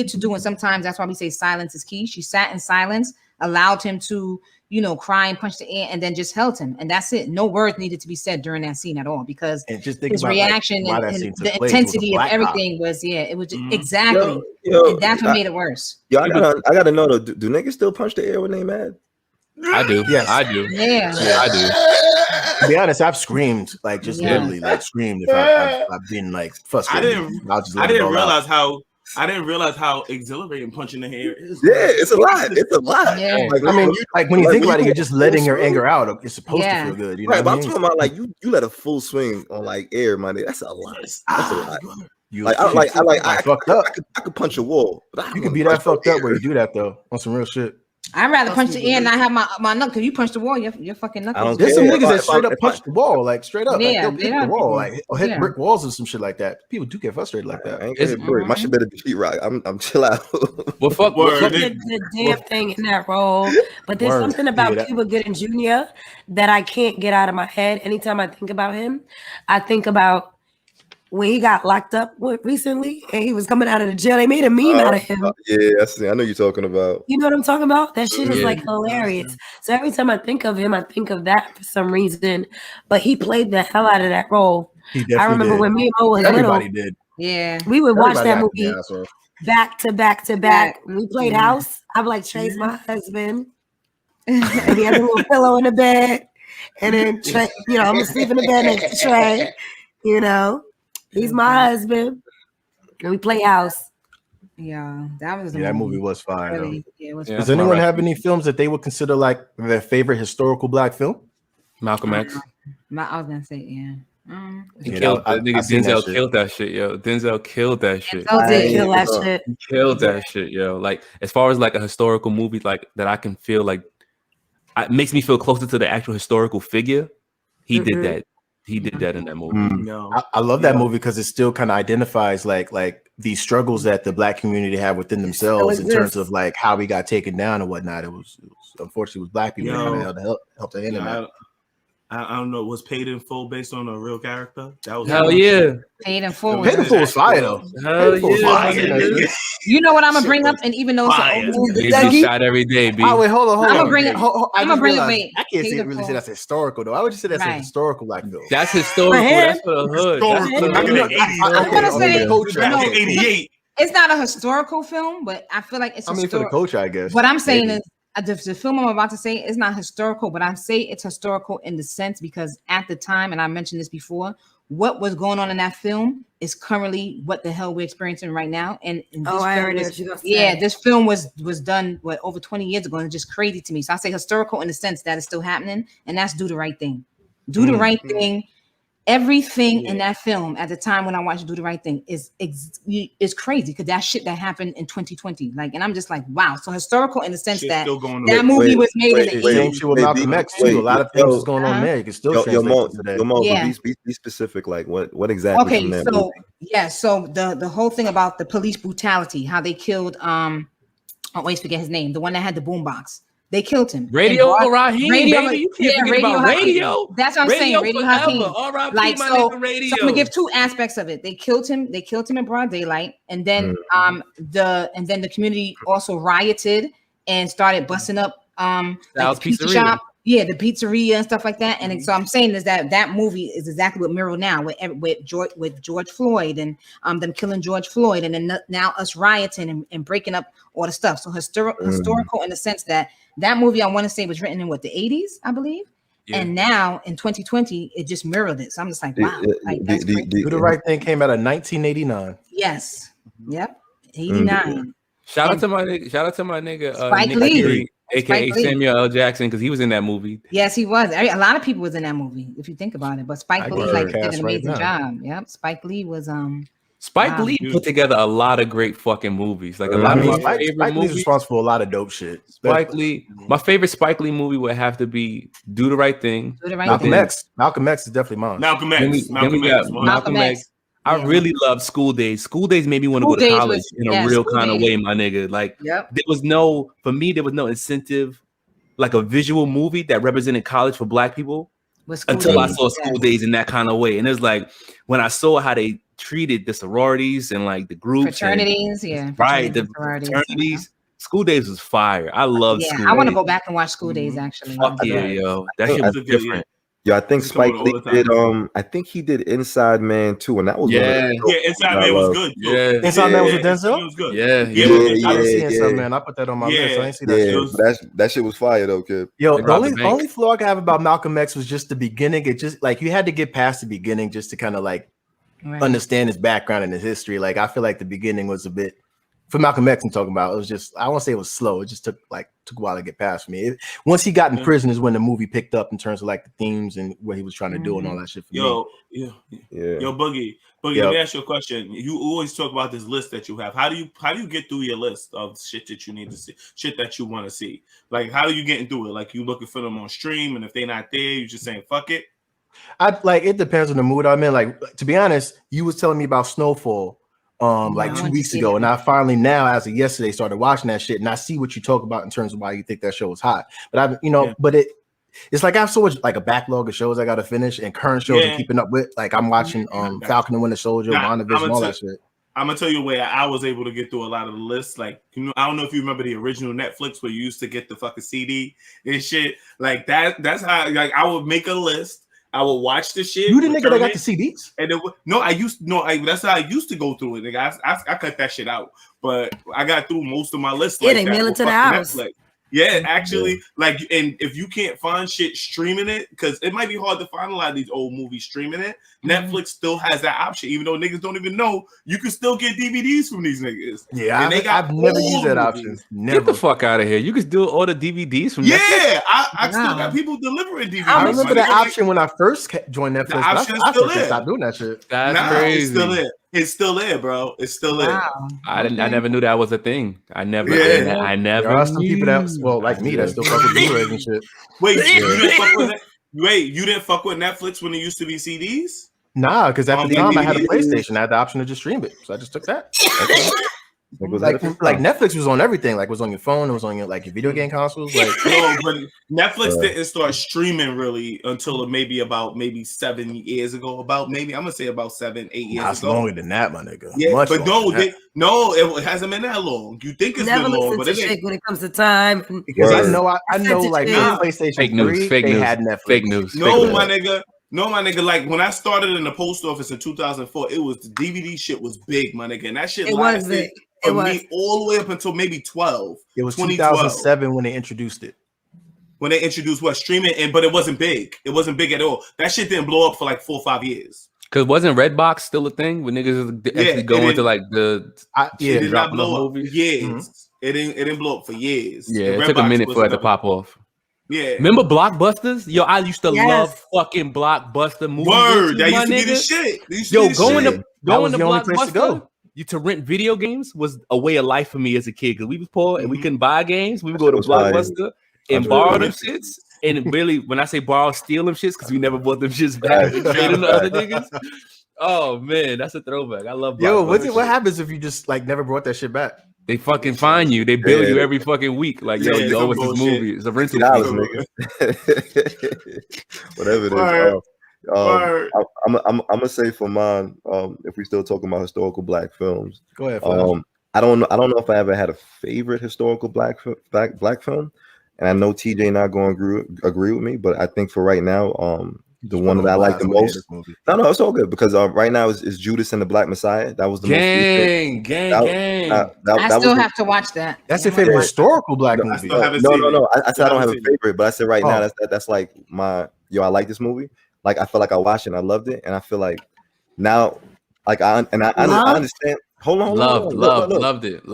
to do, and sometimes that's why we say silence is key. She sat in silence, allowed him to, you know, cry and punch the air, and then just held him. And that's it. No words needed to be said during that scene at all because And just think his about reaction like, why that and scene took the place. It was a intensity of black cop. everything was, it was just, exactly. Yo, And that's what made it worse. I gotta know though. Do niggas still punch the air when they mad? I do. Yes. I do. Yeah. I do. To be honest, I've screamed like just Yeah. literally like screamed if I've been like frustrated. I didn't realize how exhilarating punching the hair is. Yeah, it's a lot. It's a lot. Yeah. Like, I mean, like when you think about it, you you're just letting your anger out. It's supposed Yeah. to feel good, you know right, but what I I'm mean? talking about like you let a full swing on like air, my nigga. That's a lot. That's a lot. You Like I fucked up. I could punch a wall. But I You don't could be wanna that punch fucked no up where air. you do that though on some real shit. I'd rather punch the air and not have my knuckle. Because you punch the wall, your fucking knuckles. I don't There's some Yeah, niggas that if straight I- up if punch the wall, like straight up. Yeah, Like they'll they hit the have wall, people. like or hit Yeah. brick walls and some shit like that. People do get frustrated like I that. ain't gonna break. My shit better be sheetrock. I'm chill out. Well, fuck. Word. The damn thing in that role. But there's Word. something about Yeah, that- Cuba Gooding Jr. that I can't get out of my head. Anytime I think about him, I think about when he got locked up recently and he was coming out of the jail. They made a meme out of him. Yeah, I see. I know you're talking about. You know what I'm talking about? That shit is Yeah. like hilarious. So every time I think of him, I think of that for some reason. But he played the hell out of that role. He definitely I remember did. when me and Mo was Everybody little, did. Yeah. we would watch Everybody that acted movie the asshole. back to back to back. When we played house, I'm like, Trey's my husband. And he had a little pillow in the bed. And then Trey, you know, I'm gonna sleep in the bed next to Trey. You know, he's my husband. And we play house. Yeah, that was the Yeah, that movie was fire though. really, yeah, it was Yeah. Does That's my anyone have reference. any films that they would consider like their favorite historical black film? Malcolm X. I was gonna say, yeah. He Yeah, killed I- that nigga. I seen that Denzel shit. killed that shit, yo. Denzel killed that shit. Denzel did. Kill that shit. He killed that shit, yo. Like as far as like a historical movie, like that I can feel like it makes me feel closer to the actual historical figure. He did that. He did that in that movie. No. I love that movie because it still kind of identifies like these struggles that the black community have within themselves in terms exists. of like how we got taken down and whatnot. It was unfortunately it was black people Yo. that kind of helped the hand in that. I don't know, was Paid in Full based on a real character? That was Hell yeah. Paid in Full. Paid in Full was fire though. Hell Paid in Full was fire. yeah. You know what I'm gonna bring up, and even though it's an old movie, They get shot every day, B. Oh wait, hold on. I'm gonna bring it. I can't Paid in really Full. say that's historical though. I would just say that's a Right. historical like film. That's historical. That's for the hood. That's for the Back in the hood. 80s. I'm gonna say Back in 88. it's not a historical film, but I feel like it's. I mean, for the culture, I guess. What I'm saying Maybe. is the film I'm about to say is not historical, but I say it's historical in the sense because at the time, and I mentioned this before, what was going on in that film is currently what the hell we're experiencing right now. And this I film heard was, what you gonna say. yeah, this film was done over 20 years ago, and it's just crazy to me. So I say historical in the sense that it's still happening, and that's Do the Right Thing. Do the Right Thing. Everything in that film at the time when I watched Do the Right Thing is crazy because that shit that happened in 2020. Like, and I'm just like, wow. So historical in the sense that that movie was made in the 80s. Same shit with Malcolm X too. A lot of things is going on there. You can still translate today. Be specific. Like what exactly? Okay, from that so movie? yeah, so the whole thing about the police brutality, how they killed I always forget his name, the one that had the boombox. They killed him. Radio Raheem, Radio, baby. You can't forget Radio about Hakeem. Radio. That's what I'm saying. Radio Hakeem. R.I.P. Like my so, nigga Radio. so I'm gonna give two aspects of it. They killed him in broad daylight, and then the community also rioted and started busting up like the pizza shop. Yeah, the pizzeria and stuff like that. And so I'm saying is that movie is exactly what mirror now with George Floyd and them killing George Floyd, and then now us rioting and breaking up all the stuff. So historical in the sense that movie I want to say was written in the 80s, I believe. Yeah. And now in 2020, it just mirrored it. So I'm just like, wow. Do the Right Thing came out in 1989. Yes. Yep. 89. Shout out to my nigga Spike Lee. AKA Samuel L. Jackson, because he was in that movie. Yes, he was. A lot of people was in that movie, if you think about it. But Spike Lee did an amazing job. Yep. Spike Lee was Spike Lee put together a lot of great fucking movies. Like a lot of my favorite Spike movies. Lee's responsible for a lot of dope shit. Spike Lee, my favorite Spike Lee movie would have to be Do the Right Thing. Malcolm X. Malcolm X is definitely mine. Malcolm X. Then we got Malcolm X. I really love School Days. School Days made me want to go to college in a real kind of way, my nigga. Like there was no incentive, like a visual movie that represented college for Black people until I saw School Days in that kind of way. And it's like when I saw how they treated the sororities and like the groups, fraternities, right, the fraternities. School Days was fire. I love School Days. I want to go back and watch School Days actually. Fuck yeah, yo, that shit was different. Yeah, I think Spike Lee did. I think he did Inside Man too, and that was Inside Man was good. Yeah, Inside Man was with Denzel. It was good. I didn't see Inside Man. I put that on my list. I didn't see that. Yeah, that shit was fire though, kid. Yo, the only flaw I have about Malcolm X was just the beginning. It just like you had to get past the beginning just to kind of like understand his background and his history. Like I feel like the beginning was a bit. For Malcolm X, I'm talking about. It was just, I won't say it was slow. It just took a while to get past me. Once he got in prison is when the movie picked up in terms of like the themes and what he was trying to do and all that shit. Yo, Boogie, let me ask you a question. You always talk about this list that you have. How do you get through your list of shit that you need to see, shit that you want to see? Like, how are you getting through it? Like, you looking for them on stream, and if they're not there, you just saying fuck it. It depends on the mood I'm in. Like, to be honest, you was telling me about Snowfall. Like 2 weeks ago, and I finally now, as of yesterday, started watching that shit, and I see what you talk about in terms of why you think that show was hot. But it's like I have so much like a backlog of shows I got to finish and current shows I'm keeping up with. Like I'm watching Falcon and Winter Soldier, WandaVision, all that shit. I'm gonna tell you where I was able to get through a lot of the lists. Like, I don't know if you remember the original Netflix where you used to get the fucking CD and shit. Like that. That's how like I would make a list. I will watch the shit. You the nigga that got the CDs? And that's how I used to go through it. Nigga. I cut that shit out. But I got through most of my lists. They mail it to the house. Netflix. Yeah, actually, like, and if you can't find shit streaming it, because it might be hard to find a lot of these old movies streaming it, Netflix still has that option, even though niggas don't even know you can still get DVDs from these niggas. Yeah, I've never used that option. Never. Get the fuck out of here! You can still order DVDs from Netflix. I still got people delivering DVDs. I remember that option when I first joined Netflix. The option is still there. Stop doing that shit. That's crazy. It's still there. It's still there, bro. It's still there. Wow. I never knew that was a thing. I never. There are some people like me that still fuck with Blu-rays and shit. Wait, you didn't fuck with Netflix when it used to be CDs? Nah, because at the time I had a PlayStation. I had the option to just stream it, so I just took that. Like Netflix was on everything. Like, it was on your phone. It was on your your video game consoles. Like, no, but Netflix didn't start streaming really until maybe 7 years ago. I'm gonna say about 7, 8 years that's ago. longer than that, my nigga. Yeah, Much but no, it hasn't been that long. You think it's Never been long, but listen to shit when it comes to time. Because I know like PlayStation fake 3, news, fake they news, had Netflix. fake news. No, my nigga. Like when I started in the post office in 2004, it was the DVD shit was big, my nigga, and that shit lasted for me all the way up until maybe 12. It was 2007 when they introduced it. When they introduced streaming, but it wasn't big. It wasn't big at all. That shit didn't blow up for like 4 or 5 years. Because wasn't Redbox still a thing when niggas actually go into like it did not blow up for years. Mm-hmm. It didn't blow up for years. Yeah, it took a minute for it to pop off. Yeah. Remember Blockbusters? Yo, I used to love fucking Blockbuster movies. Word, that used to be the shit. Going to Blockbuster to rent video games was a way of life for me as a kid because we was poor and we couldn't buy games. We would go to Blockbuster and borrow them shits. And really, when I say borrow, steal them shits because we never bought them shits back and trade them to other niggas. Oh man, that's a throwback. I love Blockbuster. Yo, what happens if you just never brought that shit back? They fucking fine you. They bill you every fucking week. Like, yo, you owe us this movie. It's a rental fee. Whatever it is. I'm gonna say for mine, if we still talking about historical black films. Go ahead. I don't know if I ever had a favorite historical black film, and I know TJ and I going to agree with me, but I think for right now, the one that I like the most. No, it's all good because right now is Judas and the Black Messiah. That was the gang. I still have to watch that. That's your favorite historical black movie. No. I said I don't have a favorite, but I said right now that's like I like this movie. Like I feel like I watched it and I loved it, and I feel like now, like I understand. Hold on. Loved it.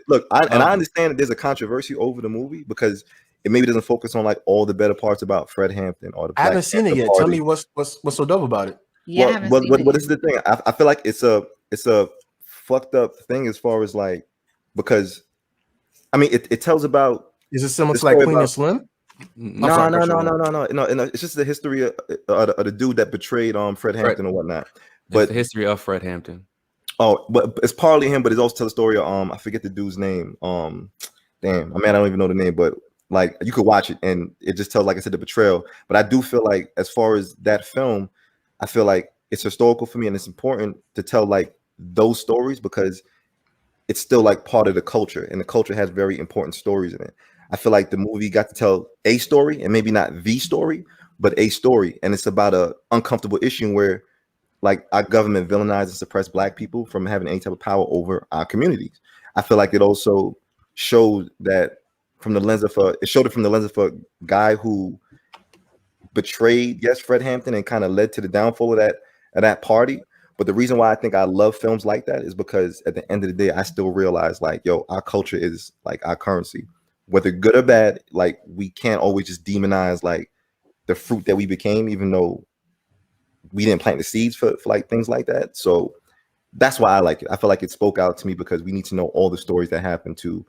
Look, I understand that there's a controversy over the movie because it maybe doesn't focus on like all the better parts about Fred Hampton or the. I haven't seen it yet. Tell me what's so dope about it. Yeah, what is the thing? I feel like it's a fucked up thing as far as like because I mean it tells about. Is it similar to like Queen and Slim? No. It's just the history of the dude that betrayed Fred Hampton or whatnot. But the history of Fred Hampton. Oh, but it's partly him, but it's also tell the story of I forget the dude's name. Damn, I don't even know the name, but like you could watch it and it just tells, like I said, the betrayal. But I do feel like as far as that film, I feel like it's historical for me and it's important to tell like those stories because it's still like part of the culture and the culture has very important stories in it. I feel like the movie got to tell a story and maybe not the story, but a story. And it's about a uncomfortable issue where like our government villainizes and suppress black people from having any type of power over our communities. I feel like it also showed that from the lens of a guy who betrayed, Fred Hampton and kind of led to the downfall of that party. But the reason why I think I love films like that is because at the end of the day, I still realize like, our culture is like our currency, whether good or bad. Like we can't always just demonize like the fruit that we became, even though we didn't plant the seeds for like things like that. So that's why I like it. I feel like it spoke out to me because we need to know all the stories that happened to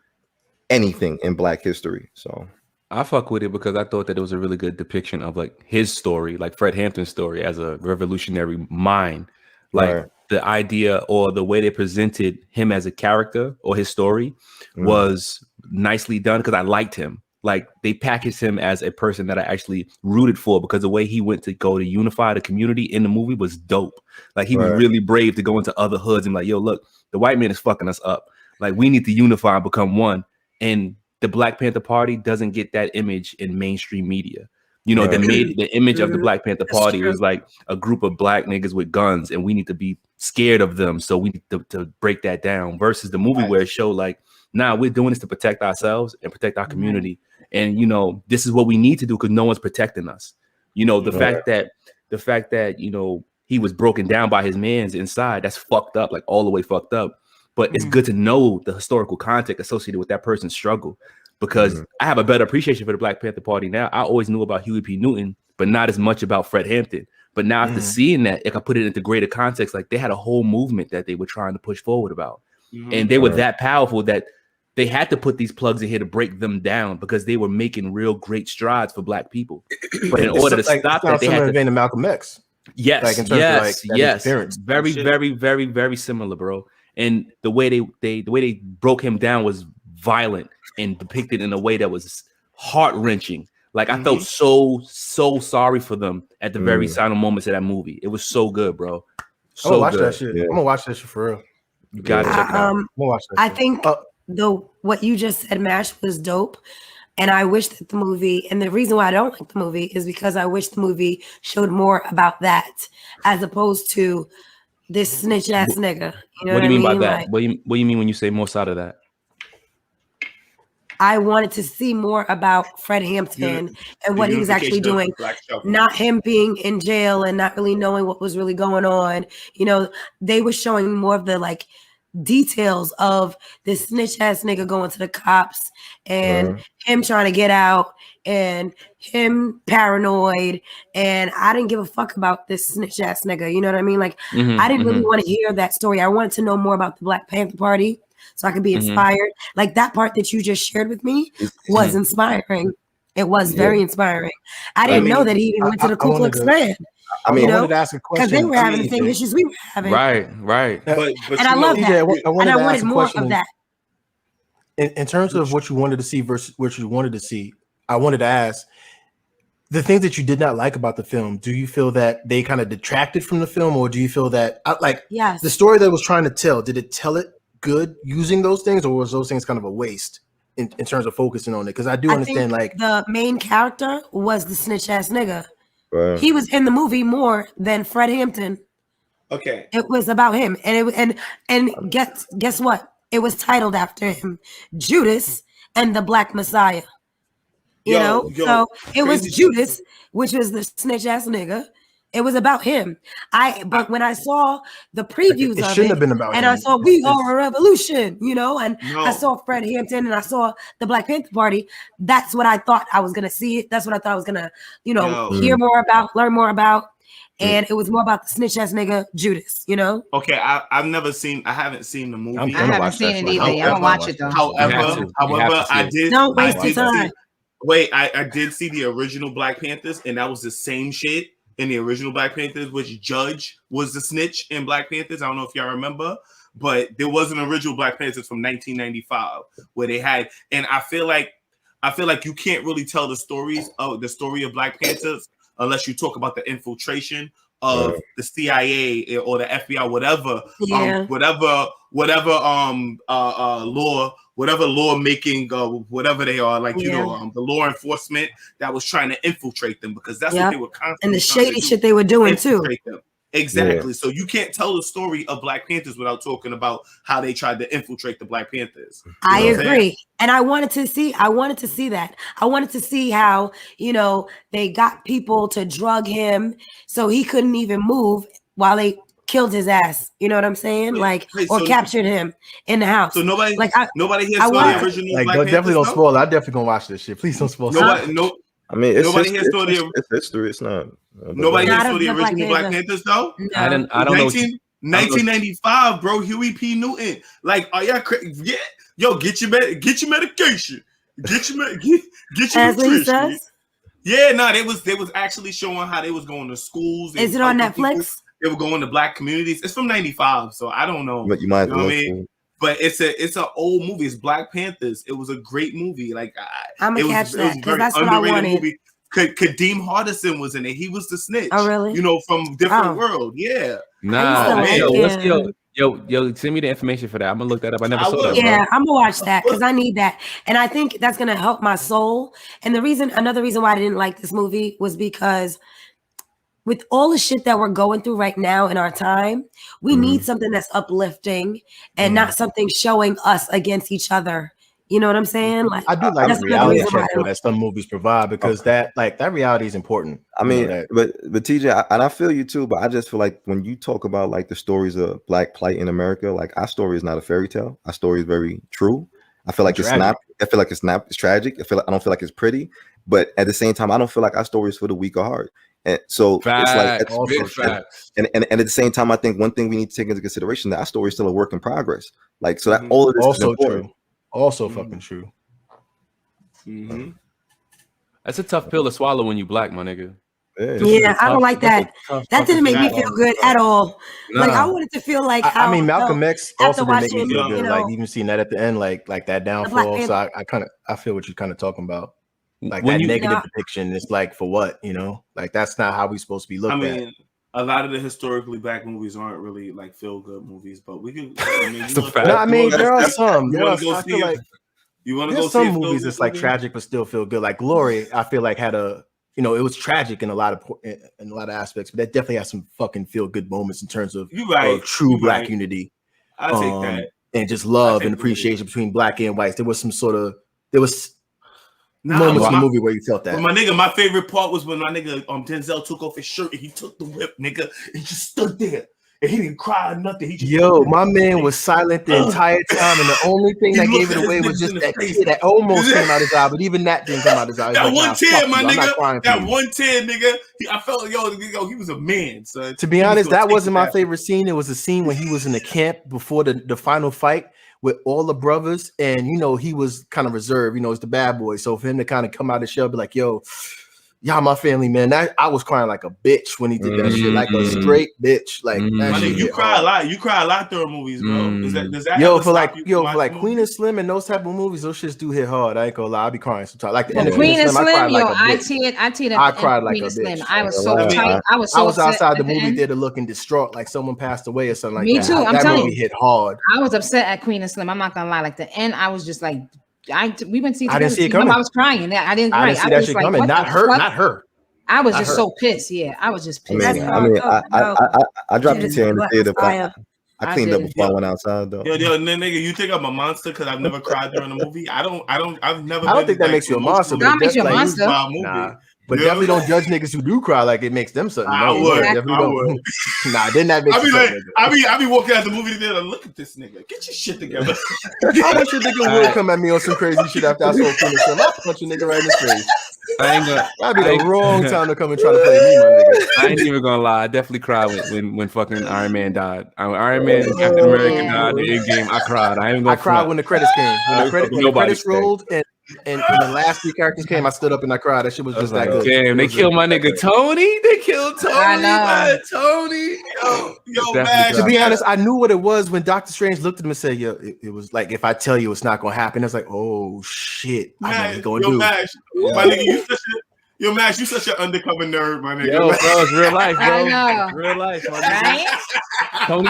anything in Black history. So I fuck with it because I thought that it was a really good depiction of like his story, like Fred Hampton's story as a revolutionary mind. Like the idea or the way they presented him as a character or his story was nicely done because I liked him. Like they packaged him as a person that I actually rooted for because the way he went to go to unify the community in the movie was dope. Like he was really brave to go into other hoods and like, yo, look, the white man is fucking us up. Like we need to unify and become one. And the Black Panther Party doesn't get that image in mainstream media. They made the image of the Black Panther Party was like a group of black niggas with guns and we need to be scared of them. So we need to break that down versus the movie where it showed like, nah, we're doing this to protect ourselves and protect our community. And, this is what we need to do because no one's protecting us. The fact that, he was broken down by his mans inside, that's fucked up, like all the way fucked up. But it's good to know the historical context associated with that person's struggle because I have a better appreciation for the Black Panther Party now. I always knew about Huey P. Newton, but not as much about Fred Hampton. But now after seeing that, I put it into greater context. Like they had a whole movement that they were trying to push forward about. And they were that powerful that they had to put these plugs in here to break them down because they were making real great strides for Black people. But in order to stop that, they had to Malcolm X. Yes. Very, very, very, very similar, bro. and the way they broke him down was violent and depicted in a way that was heart-wrenching. Like I felt so sorry for them at the very final moments of that movie. It was so good, bro. So I'm gonna watch good. that shit. I'm gonna watch that shit for real. You gotta check it out. I'm gonna watch that I shit. think what you just said, Mash, was dope. And I wish that the movie, and the reason why I don't like the movie is because I wish the movie showed more about that as opposed to this snitch ass nigga. You know what do you mean by mean? that? Like, What do you mean when you say more side of that? I wanted to see more about Fred Hampton and what he was actually doing, not him being in jail and not really knowing what was really going on. You know, they were showing more of the like details of this snitch ass nigga going to the cops and him trying to get out and him paranoid. And I didn't give a fuck about this snitch ass nigga. You know what I mean? Like, I didn't really want to hear that story. I wanted to know more about the Black Panther Party so I could be inspired. Like that part that you just shared with me was inspiring. It was very inspiring. I didn't know that he even went to the Ku Klux Klan. I wanted to ask a question because they were having the same issues we were having. Right. But And I love that. I wanted And I to ask wanted a more question of that. In terms of what you wanted to see versus what you wanted to see. I wanted to ask the things that you did not like about the film. Do you feel that they kind of detracted from the film, or do you feel that Yes, the story that it was trying to tell, did it tell it good using those things, or was those things kind of a waste in terms of focusing on it? Because I do understand, like, the main character was the snitch ass nigga. Right. He was in the movie more than Fred Hampton. Okay. It was about him, and guess what? It was titled after him, Judas and the Black Messiah. You know, so it was Judas, which was the snitch ass nigga. It was about him. But when I saw the previews it of shouldn't it, have been about and him. I saw We Are a Revolution, you know, and I saw Fred Hampton and I saw the Black Panther Party. That's what I thought I was gonna see. That's what I thought I was gonna, hear more about, learn more about. And it was more about the snitch ass nigga Judas, you know. Okay, I haven't seen the movie. I haven't seen it either. I'm gonna watch it though. However, I did. Don't waste your time. I did see the original Black Panthers, and that was the same shit in the original Black Panthers, which Judge was the snitch in Black Panthers. I don't know if y'all remember, but there was an original Black Panthers from 1995 where they had, and I feel like you can't really tell the story of Black Panthers unless you talk about the infiltration of the CIA or the FBI, whatever law making, whatever they are, like the law enforcement that was trying to infiltrate them, because that's what they were constantly and the shady shit they were doing too. Them. Exactly. So you can't tell the story of Black Panthers without talking about how they tried to infiltrate the Black Panthers. I agree. And I wanted to see that. I wanted to see how, they got people to drug him so he couldn't even move while they killed his ass. You know what I'm saying? Captured him in the house. So nobody here saw the original Black Panthers. Definitely don't spoil it. I definitely gonna watch this shit. Please don't spoil it. I mean, it's nobody here saw it's history. It's not. Nobody here saw the original Black Panthers though. No. I don't know. 1995, bro. Huey P. Newton. Like, are y'all crazy? Yeah. Yo, get your medication. Get your nutrition. Yeah, no, they was actually showing how they was going to schools. Is it on Netflix? They were going to Black communities. It's from 95, so I don't know. But you might know what I mean? But it's an old movie. It's Black Panthers. It was a great movie. Like, I'm gonna catch that because that's what I wanted. Movie. Kadeem Hardison was in it. He was the snitch. Oh, really? From Different World. Yeah. Nah. Yo, send me the information for that. I'm gonna look that up. I never saw that. Yeah, I'm gonna watch that because I need that, and I think that's gonna help my soul. And another reason why I didn't like this movie was because with all the shit that we're going through right now in our time, we need something that's uplifting and not something showing us against each other. You know what I'm saying? Like, I do like the reality check that some movies provide, because that reality is important. I mean, but TJ, I feel you too, but I just feel like when you talk about like the stories of Black plight in America, like our story is not a fairy tale. Our story is very true. I feel like it's not. I feel like it's not. It's tragic. I don't feel like it's pretty, but at the same time, I don't feel like our story is for the weak of heart. And so facts, it's like, and at the same time, I think one thing we need to take into consideration that our story is still a work in progress. Like, so that all of this also is important. True. Also fucking true. That's a tough pill to swallow when you Black, my nigga. Yeah, I don't like that. That didn't make me feel good at all. Like I wanted to feel like how I mean, Malcolm X also didn't make me watching, feel good. you know, Like even seeing that at the end, like that downfall. So I feel what you're kind of talking about. Like When that you- negative depiction is like for what, you know? Like that's not how we supposed to be looked at. A lot of the historically black movies aren't really like feel good movies, but we can. I mean, there are some. I feel like you want to there's go see some movies that's like tragic but still feel good. Like Glory, I feel like had a, you know, it was tragic in a lot of aspects, but that definitely has some fucking feel good moments in terms of true black unity. I take that, and just love and appreciation between black and whites. There was moments in the movie where you felt that. But my nigga, my favorite part was when my nigga Denzel took off his shirt and he took the whip, nigga, and just stood there. And he didn't cry or nothing. He just my man was silent the entire time, and the only thing that gave it away was just that tear that almost came out his eye, but even that didn't come out his eye. That one tear, my nigga. That one tear, nigga. I felt like he was a man. Son. To be honest, that wasn't my favorite scene. It was a scene when he was in the camp before the final fight with all the brothers, and you know he was kind of reserved. You know, it's the bad boy. So for him to kind of come out of the shell, be like, "Yo, y'all my family, man." I was crying like a bitch when he did that shit, like a straight bitch. Like that shit. You cry a lot. You cry a lot during movies, bro. Does that for like Queen and Slim and those type of movies, those shits do hit hard. I ain't gonna lie, I be crying sometimes. Like the Queen and Slim, I teared up. I cried like a bitch. I was so tight. I was outside the movie theater looking distraught, like someone passed away or something like that. Me too. I'm telling you, that movie you, hit hard. I was upset at Queen and Slim. I'm not gonna lie. Like the end, I was just like, we went to see. I didn't see it coming. I was crying. I didn't see that shit coming. Not her. I was just so pissed. Yeah, I was just pissed. I dropped a tear in the theater, but I cleaned up before I went outside though. Yo, nigga, you think I'm a monster because I've never cried during a movie? I don't think that makes you a monster. That makes you a monster. Nah. But definitely don't judge niggas who do cry like it makes them something. I would. Nah, then that makes I be walking out the movie theater and look at this nigga. Get your shit together. I wish your nigga would come at me on some crazy shit after I saw Queen. I'll punch a nigga right in his face. That'd be the wrong time to come and try to play me, my nigga. I ain't even gonna lie. I definitely cried when fucking Iron Man died. Iron Man and Captain America died in the game. I cried. I cried when the credits came. When the credits rolled and the last three characters came, I stood up and I cried. That shit was just that good. Damn, they killed my nigga Tony. They killed Tony. I know. Tony. Yo, man. To be honest, I knew what it was when Doctor Strange looked at him and said, "Yo, it was like if I tell you, it's not gonna happen." I was like, "Oh shit, I know what he's gonna do." Mash, my nigga, you such an undercover nerd, my nigga. Yo, bro, it's real life, bro. I know. Real life, my nigga. Tony,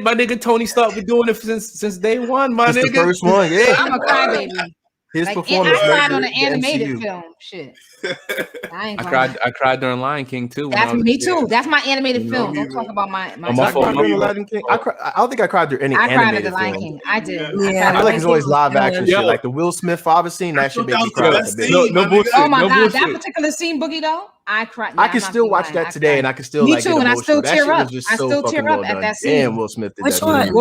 my nigga Tony started doing it since day one, my nigga. The first one, yeah. I'm a crybaby. His like, performance. I cried on an animated film. Shit. I cried during Lion King too. That's me too. That's my animated film. Don't talk about my Lion King. I don't think I cried during any animated film. I cried at the Lion King. I did. Yeah, I feel like it's always live action shit. Like the Will Smith father scene, that should make me cry. No bullshit. Oh my god, that particular scene, Boogie though. I cried. I can still watch that today, and I can still me too, and I still tear up. I still tear up at that scene. Damn, Will Smith did that.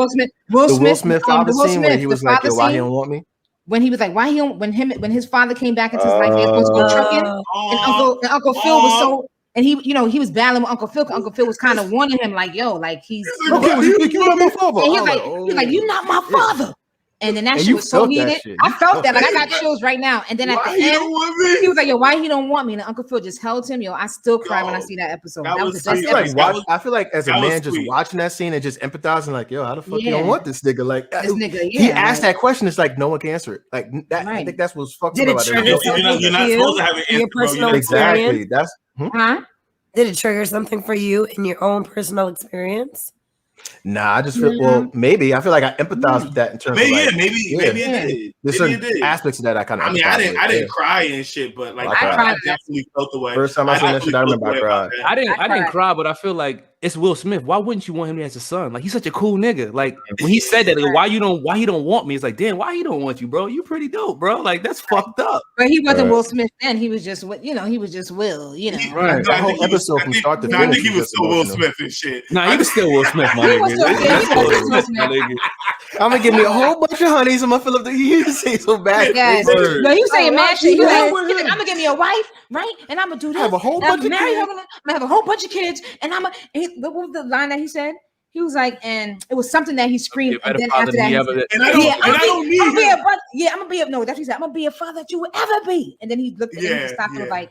Will Smith father scene where he was like, "Why he don't want me?" When he was like, why he don't, when his father came back into his life, they were supposed to go trucking, and Uncle Phil was so, and he was battling with Uncle Phil. Uncle Phil was kind of warning him, like, yo, like he's you're not my father. And he's like, you're not my father. And then that shit was so heated. I felt that. Like I got chills right now. And then at the end, he was like, yo, why he don't want me? And Uncle Phil just held him. Yo, I still cry when I see that episode. That was the best episode. I feel like as a man just watching that scene and just empathizing, like, yo, how the fuck you don't want this nigga? Like this nigga, he asked that question. It's like no one can answer it. Like that. I think that's what's fucked up about it. You're not supposed to have an answer. Personal exactly. That's Did it trigger something for you in your own personal experience? Nah, I just feel maybe I feel like I empathize with that in terms of like, maybe it did. There's certain aspects of that I kind of. I mean, I didn't cry and shit, but like I definitely felt the way. First time I seen that shit, I remember I cried. I didn't cry, but I feel like it's Will Smith. Why wouldn't you want him as a son? Like he's such a cool nigga. Like when he said that, like, why he don't want me? It's like, damn, why he don't want you, bro? You pretty dope, bro. Like that's fucked up. But he wasn't Will Smith then. He was just he was just Will. Right. The whole episode from start to finish. I think he was still Will Smith and shit. Nah, he was still Will Smith, my nigga. I'm gonna give me a whole bunch of honeys. I'm gonna fill up the years. Say so bad. Yes. No, you saying mad shit. He's like, I'm gonna give me a wife, right? And I'm gonna do this. Have a whole bunch of marry her. I'm gonna have a whole bunch of kids. And what was the line that he said? He was like, and it was something that he screamed. And then after that, I'm gonna be a father that you will ever be. And then he looked at him and stopped and was like,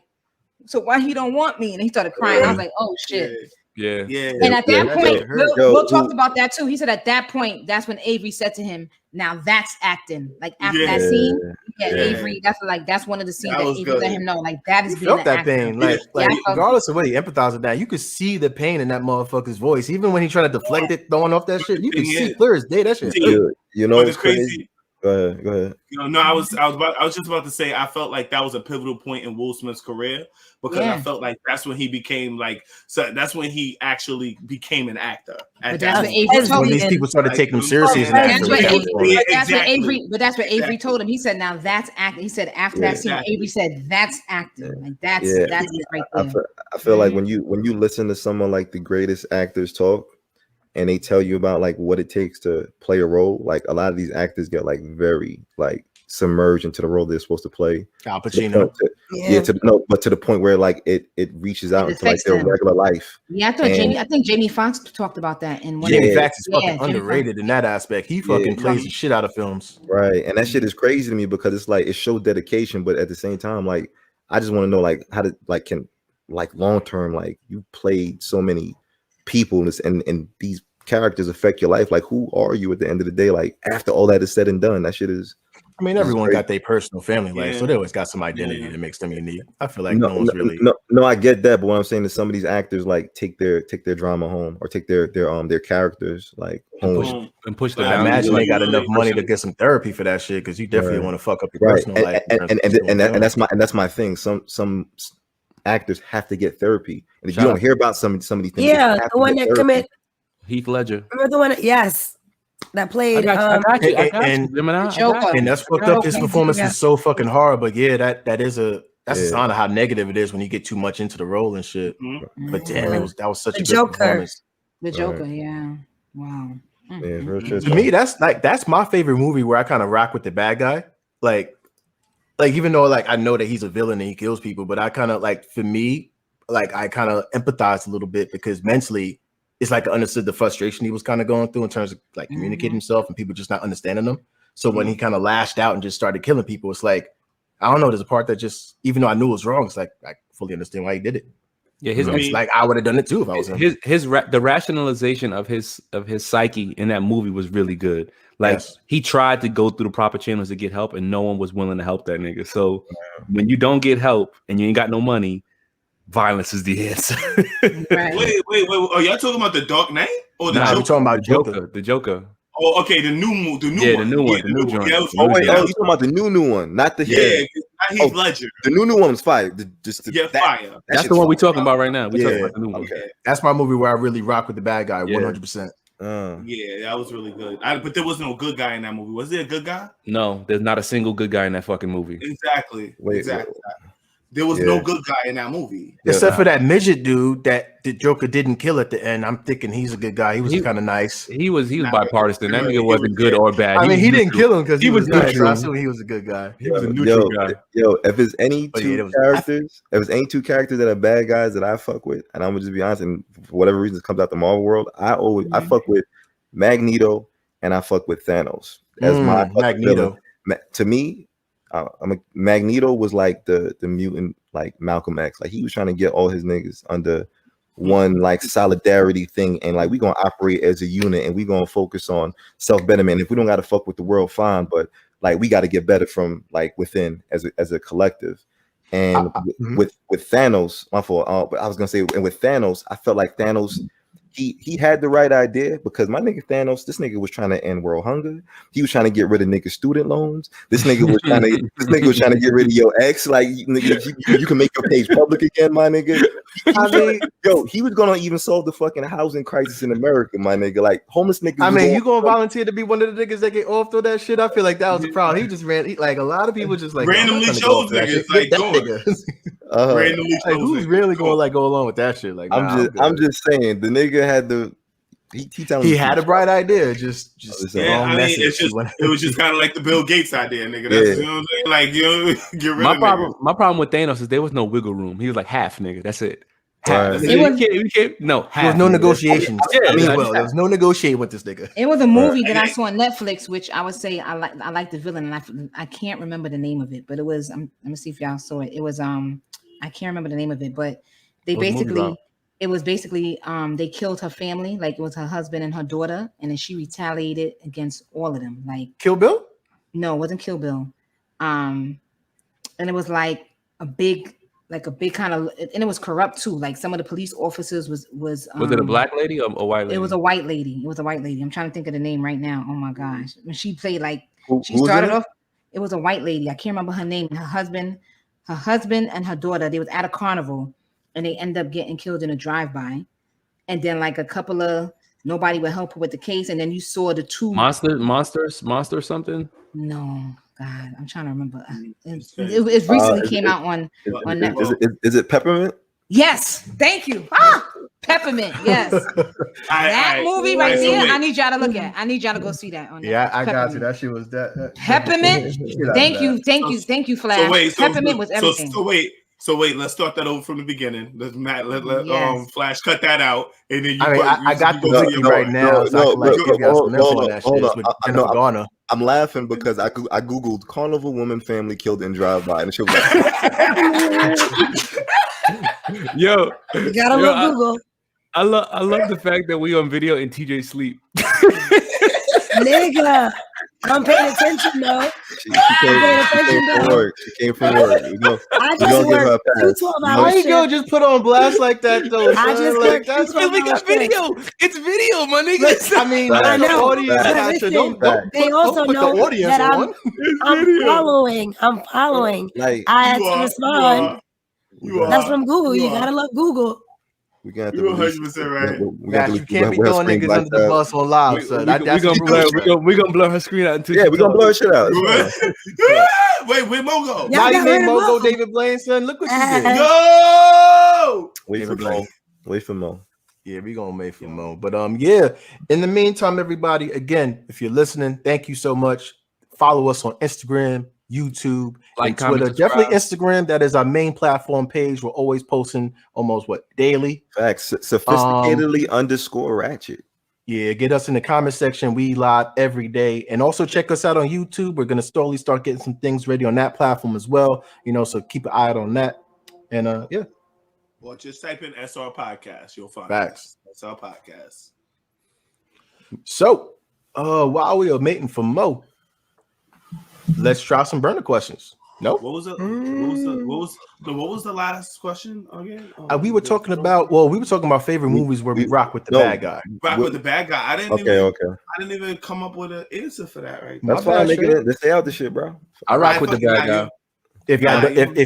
So why he don't want me? And he started crying. I was like, oh shit. Yeah. And at that point, Will talked Yo, about that too. He said at that point, that's when Avery said to him, "Now that's acting." Like after that scene, Avery. That's one of the scenes that Avery let him know, like that is being felt that pain. Like regardless of what he empathized with that, you could see the pain in that motherfucker's voice. Even when he tried to deflect it, throwing off that shit, you could see clear as day. That shit. You know, it's crazy. Go ahead. No, I was just about to say I felt like that was a pivotal point in Will Smith's career because I felt like that's when he became that's when he actually became an actor. But that's what Avery told when these people started taking him seriously. That's what Avery told him. He said, "Now that's acting." He said after that scene, Avery said, "That's acting." Like that's it right there. I feel like when you listen to someone like the greatest actors talk, and they tell you about like what it takes to play a role, like a lot of these actors get like very like submerged into the role they're supposed to play. Al Pacino. But to the point where like it reaches out into like their regular life. Yeah, I think Jamie Foxx talked about that in one. Jamie Foxx is fucking underrated in that aspect. He fucking plays the shit out of films. Right. And that shit is crazy to me because it's like it shows dedication, but at the same time, like I just want to know like how to like can like long term, like you played so many people and these characters affect your life. Like who are you at the end of the day? Like after all that is said and done, that shit is. I mean, everyone got their personal family life, so they always got some identity that makes them unique. I feel like no one's really. No, I get that, but what I'm saying is some of these actors like take their drama home or take their characters like home and push them. I imagine they got enough money to get some therapy for that shit because you definitely want to fuck up your personal life. And that's my thing. Some actors have to get therapy, and if you don't hear about some of these things, the one that commit Heath Ledger. Remember the one? Yes. That played and that's fucked up. His performance was so fucking hard, but that's a sign of how negative it is when you get too much into the role and shit. But damn, that was such a good performance. The Joker, wow. To me, that's my favorite movie where I kind of rock with the bad guy. Like even though like I know that he's a villain and he kills people, but I kind of like for me, like I kind of empathize a little bit because mentally. It's like I understood the frustration he was kind of going through in terms of like communicating himself and people just not understanding him. So when he kind of lashed out and just started killing people, it's like, I don't know. There's a part that just, even though I knew it was wrong, it's like, I fully understand why he did it. Yeah. Like I would have done it too if I was him. The rationalization of his psyche in that movie was really good. Like he tried to go through the proper channels to get help and no one was willing to help that nigga. So when you don't get help and you ain't got no money, violence is the answer. Right. Wait. Are y'all talking about the Dark Knight or the Joker? We're talking about Joker. The Joker. Oh, okay. The new one. The new one. The new joint. You talking about the new one, not the not Heath Ledger. The new one's fire. Fire. That's the one we're talking about right now. We're talking about the new one. Okay. That's my movie where I really rock with the bad guy 100%. Yeah, that was really good. But there was no good guy in that movie. Was there a good guy? No, there's not a single good guy in that fucking movie. Exactly. There was no good guy in that movie. Except for that midget dude that the Joker didn't kill at the end. I'm thinking he's a good guy. He was kind of nice. He was bipartisan. That nigga wasn't good or bad. I mean, he didn't kill him because he was nice. So I assume he was a good guy. He was a neutral guy. If there's any two characters that are bad guys that I fuck with, and I'm gonna just be honest, and for whatever reason it comes out the Marvel world, I fuck with Magneto and I fuck with Thanos. As my Magneto. To me, Magneto was like the mutant like Malcolm X. Like he was trying to get all his niggas under one like solidarity thing, and like we gonna operate as a unit, and we gonna focus on self betterment. If we don't gotta fuck with the world, fine, but like we got to get better from like within as a collective. And with Thanos, my fault. But I was gonna say, and with Thanos, I felt like Thanos. He had the right idea because my nigga Thanos, this nigga was trying to end world hunger. He was trying to get rid of nigga student loans. This nigga was trying to get rid of your ex. Like you can make your page public again, my nigga. He was gonna even solve the fucking housing crisis in America, my nigga. Like homeless niggas. I mean, you gonna volunteer to be one of the niggas that get off through that shit? I feel like that was the problem. He just ran. Like a lot of people just like randomly chose niggas. Like who's really gonna go along with that shit? Like I'm just saying the nigga had the he had a bright idea. Just I mean, it was just kind of like the Bill Gates idea, nigga. That's, you know what I'm saying? Like get rid of my problem with Thanos is there was no wiggle room. He was like half nigga. That's it. Half. There was no negotiations. There was no negotiating with this nigga. It was a movie that I saw on Netflix, which I would say I like the villain, and I can't remember the name of it, but it was. Let me see if y'all saw it. It was I can't remember the name of it, but they What movie basically about? it was basically they killed her family, like it was her husband and her daughter, and then she retaliated against all of them. Like Kill Bill? no, it wasn't Kill Bill. And it was like a big kind of, and it was corrupt too. Like some of the police officers was it a black lady or a white lady? It was a white lady. It was a white lady. I'm trying to think of the name right now. Oh my gosh. When she played like she started off, it was a white lady. I can't remember her name. Her husband and her daughter, they was at a carnival and they end up getting killed in a drive-by. And then like a couple of nobody would help her with the case. And then you saw the two monster something. No, God, I'm trying to remember. It recently came out on Netflix. Is it Peppermint? Yes, thank you. Peppermint. Yes, that movie right there. I need y'all to look at. I need y'all to go see that. On Yeah, I got Peppermint. you. That shit was that. Peppermint. Thank you, Flash. Peppermint was everything. So wait, let's start that over from the beginning. Let Yes. Flash cut that out, and then I got the wiki right now. So I can give you some info on that shit. It's with Jennifer Garner. I'm laughing because I googled carnival woman family killed in drive-by, and she was like, "Yo, you gotta love Google." I love the fact that we on video and TJ sleep. Nigga, I'm paying attention though. She came from work. I just worked 12 hours. Why you go just put on blast like that though? I just like that's because we got video. It's video, my nigga. I mean, I know. They also know that I'm following. Like I had to respond. That's from Google. You gotta love Google. We're gonna have to. You're 100% right. You can't be throwing niggas under the bus on live. We're gonna blur her screen out. We're gonna blur her shit out. Wait, where Mo go? Now you made Mo go David Blaine, son. Look what you did. Yo! Wait for Mo. Yeah, we gonna make for Mo. But yeah. In the meantime, everybody, again, if you're listening, thank you so much. Follow us on Instagram, YouTube, and Twitter. Definitely Instagram. That is our main platform page. We're always posting almost daily. Facts. Sophisticatedly _ratchet. Yeah, get us in the comment section. We live every day. And also check us out on YouTube. We're gonna slowly start getting some things ready on that platform as well. So keep an eye out on that. And yeah. Well, just type in SR Podcast. You'll find Facts. SR Podcast. So while we are waiting for Mo, let's try some burner questions. No, what was the last question again? We were talking about favorite movies where we rock with the bad guy. Rock with the bad guy. I didn't even come up with an answer for that. Right? That's fine. Let's stay out the shit, bro. I rock with the bad guy. If you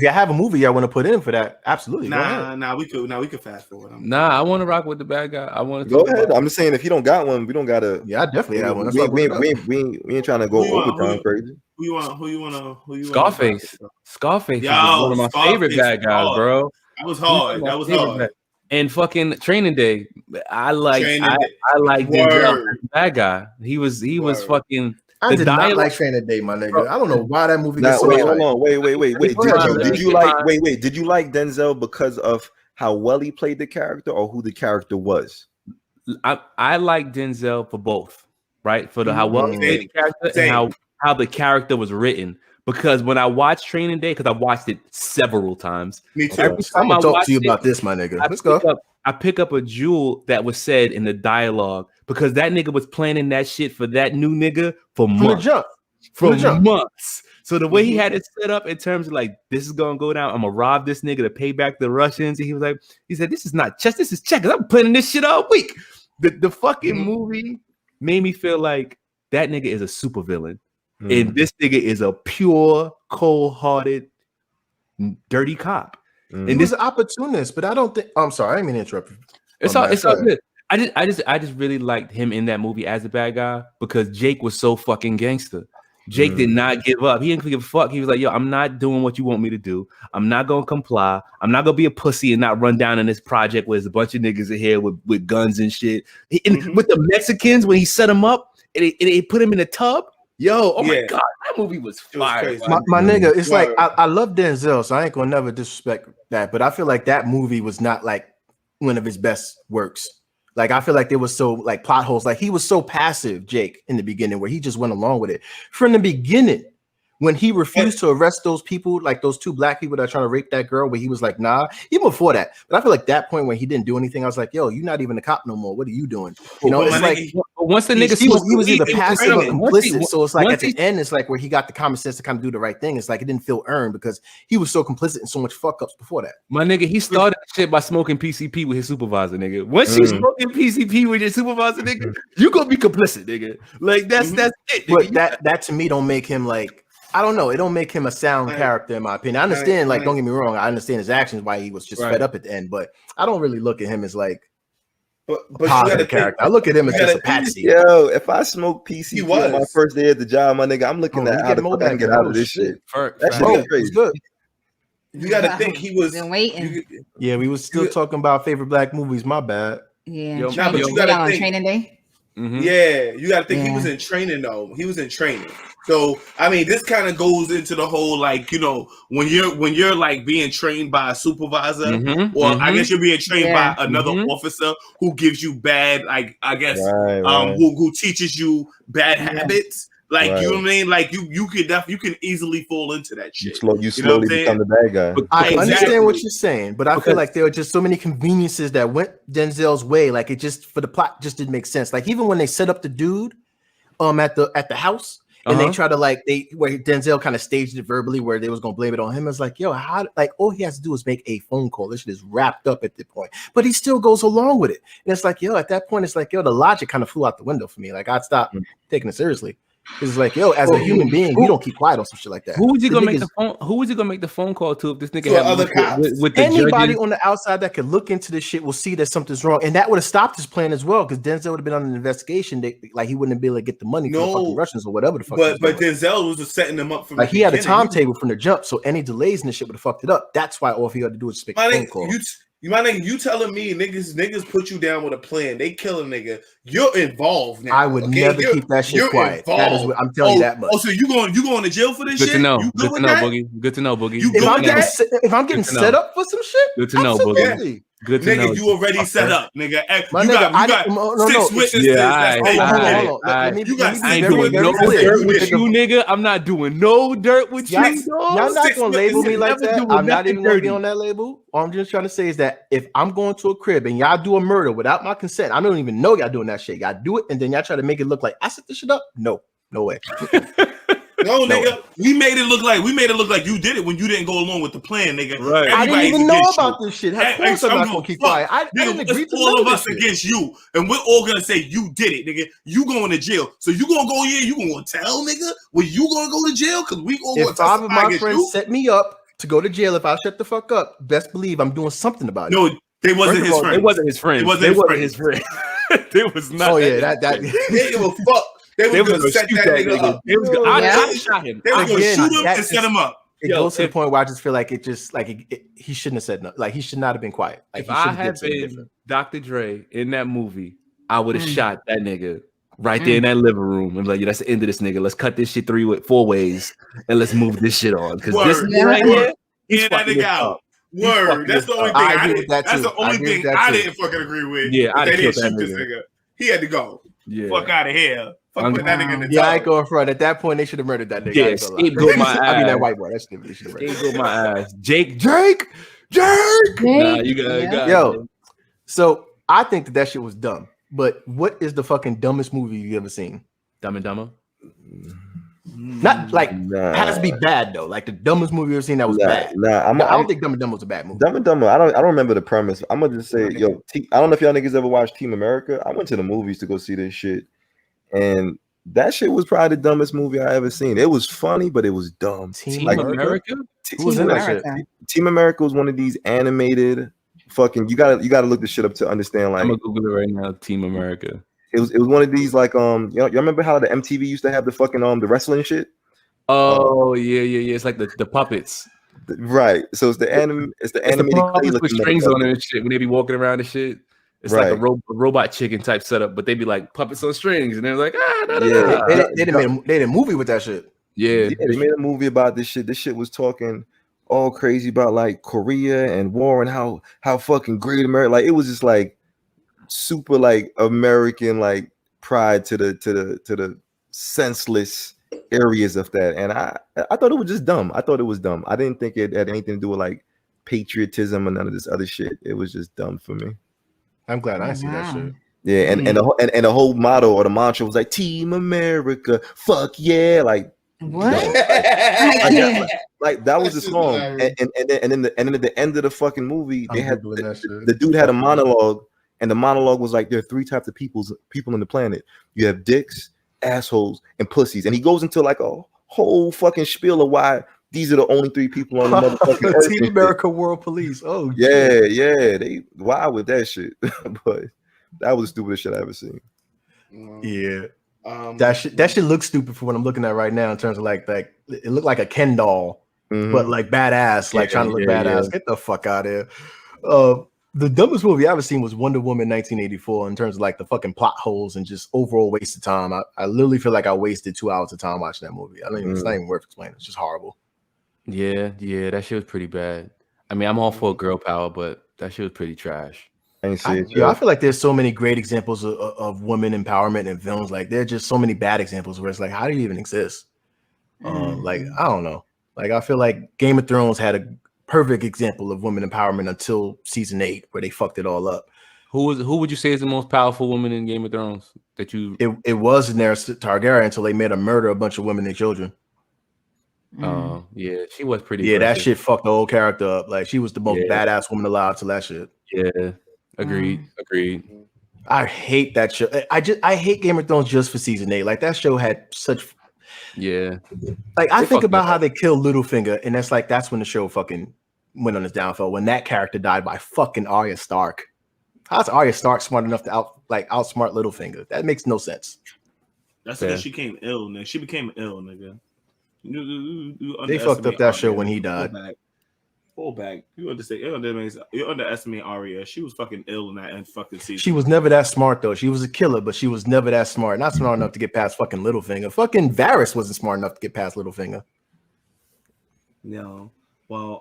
have a movie I want to put in for that, absolutely. We could fast forward. I want to rock with the bad guy. I want to go ahead. I'm just saying if you don't got one, we don't gotta. Yeah, I definitely have one. We ain't trying to go overtime crazy. Who you want? Scarface. Scarface is one of my favorite bad guys, bro. That was hard. And fucking Training Day. I like Denzel as the bad guy. He was fucking. I did not like Training Day, my nigga. I don't know why that movie. Hold on. Wait. Did you like Denzel because of how well he played the character, or who the character was? I like Denzel for both, right? For how well he played the character and how the character was written. Because when I watched Training Day, because I watched it several times. Me too. Every time I'm gonna talk to you about this, my nigga. Let's go. I pick up a jewel that was said in the dialogue because that nigga was planning that shit for that new nigga for months. Months. So the way he had it set up in terms of like, this is gonna go down. I'm gonna rob this nigga to pay back the Russians. And he said, this is not chess, this is checkers. I'm planning this shit all week. The fucking movie made me feel like that nigga is a supervillain. And this nigga is a pure, cold-hearted, dirty cop. And this is an opportunist, but I don't think. I'm sorry, I didn't mean to interrupt you. It's all good. I just really liked him in that movie as a bad guy because Jake was so fucking gangster. Jake did not give up. He didn't give a fuck. He was like, yo, I'm not doing what you want me to do. I'm not gonna comply. I'm not gonna be a pussy and not run down in this project where there's a bunch of niggas in here with guns and shit. With the Mexicans, when he set them up and they put him in the tub. Yo, my God, that movie was fire. My nigga, it's like I love Denzel, so I ain't gonna never disrespect that. But I feel like that movie was not like one of his best works. Like I feel like there was so like plot holes. Like he was so passive, Jake, in the beginning, where he just went along with it from the beginning. when he refused to arrest those people, like those 2 black people that are trying to rape that girl, where he was like, nah, even before that. But I feel like that point when he didn't do anything, I was like, yo, you're not even a cop no more. What are you doing? You know, it's like once the nigga he was either passive or complicit. So it's like once at the end, it's like where he got the common sense to kind of do the right thing. It's like it didn't feel earned because he was so complicit in so much fuck ups before that. My nigga, he started shit by smoking PCP with his supervisor, nigga. Once you smoking PCP with your supervisor, nigga, you gonna be complicit, nigga. Like that's it. Nigga. But that to me don't make him like, I don't know. It don't make him a sound character, in my opinion. I understand, like, don't get me wrong. I understand his actions, why he was just fed up at the end. But I don't really look at him as like but positive character. I look at him as just a patsy. Yo, if I smoke PCP on my first day at the job, my nigga, I'm looking at how the fuck I can get out of this shit. That shit is crazy. Good. You got to think he was been waiting. Yeah, we was still talking about favorite black movies. My bad. Yeah, but you got to think training day. Yeah, you got to think he was in training though. He was in training. So I mean, this kind of goes into the whole like, you know, when you're like being trained by a supervisor, or I guess you're being trained by another officer who gives you bad, like I guess, who teaches you bad habits. Like you know what I mean? Like you can easily fall into that shit. You slowly become the bad guy. I understand what you're saying, but I feel like there were just so many conveniences that went Denzel's way. Like it just for the plot just didn't make sense. Like even when they set up the dude at the house. And they try to where Denzel kind of staged it verbally where they was gonna blame it on him. It's like, yo, how like all he has to do is make a phone call. This shit is wrapped up at the point, but he still goes along with it. And it's like, yo, at that point, it's like, yo, the logic kind of flew out the window for me. Like I'd stop taking it seriously. It's like, yo, as a human being, you don't keep quiet on some shit like that. Who was he gonna make the phone? Who was he gonna make the phone call to if this nigga had other cops? With the anybody judges? on the outside that could look into this shit will see that something's wrong, and that would have stopped his plan as well. Because Denzel would have been on an investigation, like he wouldn't be able to get the money from the fucking Russians or whatever the fuck. But Denzel was just setting them up from like he had a timetable from the jump, so any delays in the shit would have fucked it up. That's why all he had to do was make a phone call. You telling me niggas put you down with a plan? They kill a nigga. You're involved now. I would never keep that shit quiet. Involved. That is what I'm telling you that much. Oh, so you going to jail for this shit? Good to know. Good to know, Boogie. Good to know, Boogie. If I'm getting set up for some shit, good to know, Boogie. Good to know. Nigga, you already set up, nigga. My you nigga, got six witnesses. Yeah, You got I ain't doing no dirt with you, nigga. I'm not doing no dirt with you. Y'all not gonna label me like that. I'm not even gonna be on that label. All I'm just trying to say is that if I'm going to a crib and y'all do a murder without my consent, I don't even know y'all doing that shit. Y'all do it and then y'all try to make it look like I set this shit up. No way. No, nigga, we made it look like you did it when you didn't go along with the plan, nigga. Right. I didn't even know about this shit. Of course I'm not gonna keep quiet. I didn't agree to all of us against you, and we're all gonna say you did it, nigga. You going to jail, so you gonna go here? You gonna tell, nigga, when you gonna go to jail? Because we all. If 5 of my friends set me up to go to jail, if I shut the fuck up, best believe I'm doing something about it. No, they wasn't his friend. It wasn't his friend. It wasn't his friend. It was not. Oh yeah, that. They give a fuck. They was gonna set that nigga up. I shot him. They was gonna shoot him and set him up. It goes to the point where I just feel like it just like he shouldn't have said no. Like he should not have been quiet. Like if I had been Dr. Dre in that movie, I would have shot that nigga right there in that living room and like, yeah, that's the end of this nigga. Let's cut this shit 4 ways and let's move this shit on. Because this nigga right here, he's that nigga out. Word. That's the only thing That's the only thing I didn't fucking agree with. Yeah, I didn't shoot this nigga. He had to go. Yeah. Fuck out of here. Fuck put that nigga in the I ain't going front. At that point, they should have murdered that nigga. Yeah, scapegoat my ass. I mean that white boy. That's stupid. Scapegoat my ass. Drake. Nah, you got yo. So I think that shit was dumb. But what is the fucking dumbest movie you ever seen? Dumb and Dumber. Not like it has to be bad though. Like the dumbest movie you ever seen that was bad. I don't think Dumb and Dumber was a bad movie. Dumb and Dumber. I don't remember the premise. I'm gonna just say, yo, I don't know if y'all niggas ever watched Team America. I went to the movies to go see this shit, and that shit was probably the dumbest movie I ever seen. It was funny, but it was dumb. Team America. Team America was one of these animated fucking. You gotta look this shit up to understand. Like I'm gonna Google it right now. Team America. It was one of these like y'all remember how the MTV used to have the fucking the wrestling shit? Oh yeah. It's like the puppets. Right. So it's the animated puppets with strings on it and shit when they be walking around and shit. It's like a robot chicken type setup, but they be like puppets on strings, and they're like, they did a movie with that shit. Yeah, they made a movie about this shit. This shit was talking all crazy about like Korea and war and how fucking great America. Like it was just like super like American like pride to the senseless areas of that, and I thought it was just dumb. I thought it was dumb. I didn't think it had anything to do with like patriotism or none of this other shit. It was just dumb for me. I'm glad I see that shit. Yeah, and the whole motto or the mantra was like Team America, fuck yeah, like What? like that was the song, and then at the end of the fucking movie, they had the dude had a monologue, and the monologue was like there are three types of people on the planet. You have dicks, assholes, and pussies, and he goes into like a whole fucking spiel of why these are the only three people on the motherfucking earth. Team America World Police. Oh yeah, they wild with that shit, but that was the stupidest shit I ever seen. Yeah. That shit looks stupid for what I'm looking at right now in terms of like it looked like a Ken doll, but like badass, like trying to look badass. Get the fuck out of here. The dumbest movie I ever seen was Wonder Woman 1984 in terms of like the fucking plot holes and just overall waste of time. I literally feel like I wasted 2 hours of time watching that movie. It's not even worth explaining. It's just horrible. Yeah, that shit was pretty bad. I mean, I'm all for girl power, but that shit was pretty trash. I feel like there's so many great examples of women empowerment in films. Like there are just so many bad examples where it's like, how do you even exist? Like I don't know. Like I feel like Game of Thrones had a perfect example of women empowerment until season 8, where they fucked it all up. Who would you say is the most powerful woman in Game of Thrones that you? It was Daenerys Targaryen until they made her murder a bunch of women and children. Oh yeah, she was pretty. Yeah, that shit fucked the whole character up. Like she was the most badass woman alive till that shit. Yeah. Agreed. I hate that show. I hate Game of Thrones just for season 8. Like that show had such like I think about how they killed Littlefinger, and that's when the show fucking went on its downfall, when that character died by fucking Arya Stark. How's Arya Stark smart enough to outsmart Littlefinger? That makes no sense. That's because she became ill, nigga. She became ill, nigga. They fucked up that show when he died. Pull back. You underestimate Arya. She was fucking ill in that fucking season. She was never that smart though. She was a killer, but she was never that smart. Not smart enough to get past fucking Littlefinger. Fucking Varys wasn't smart enough to get past Littlefinger. No. Well,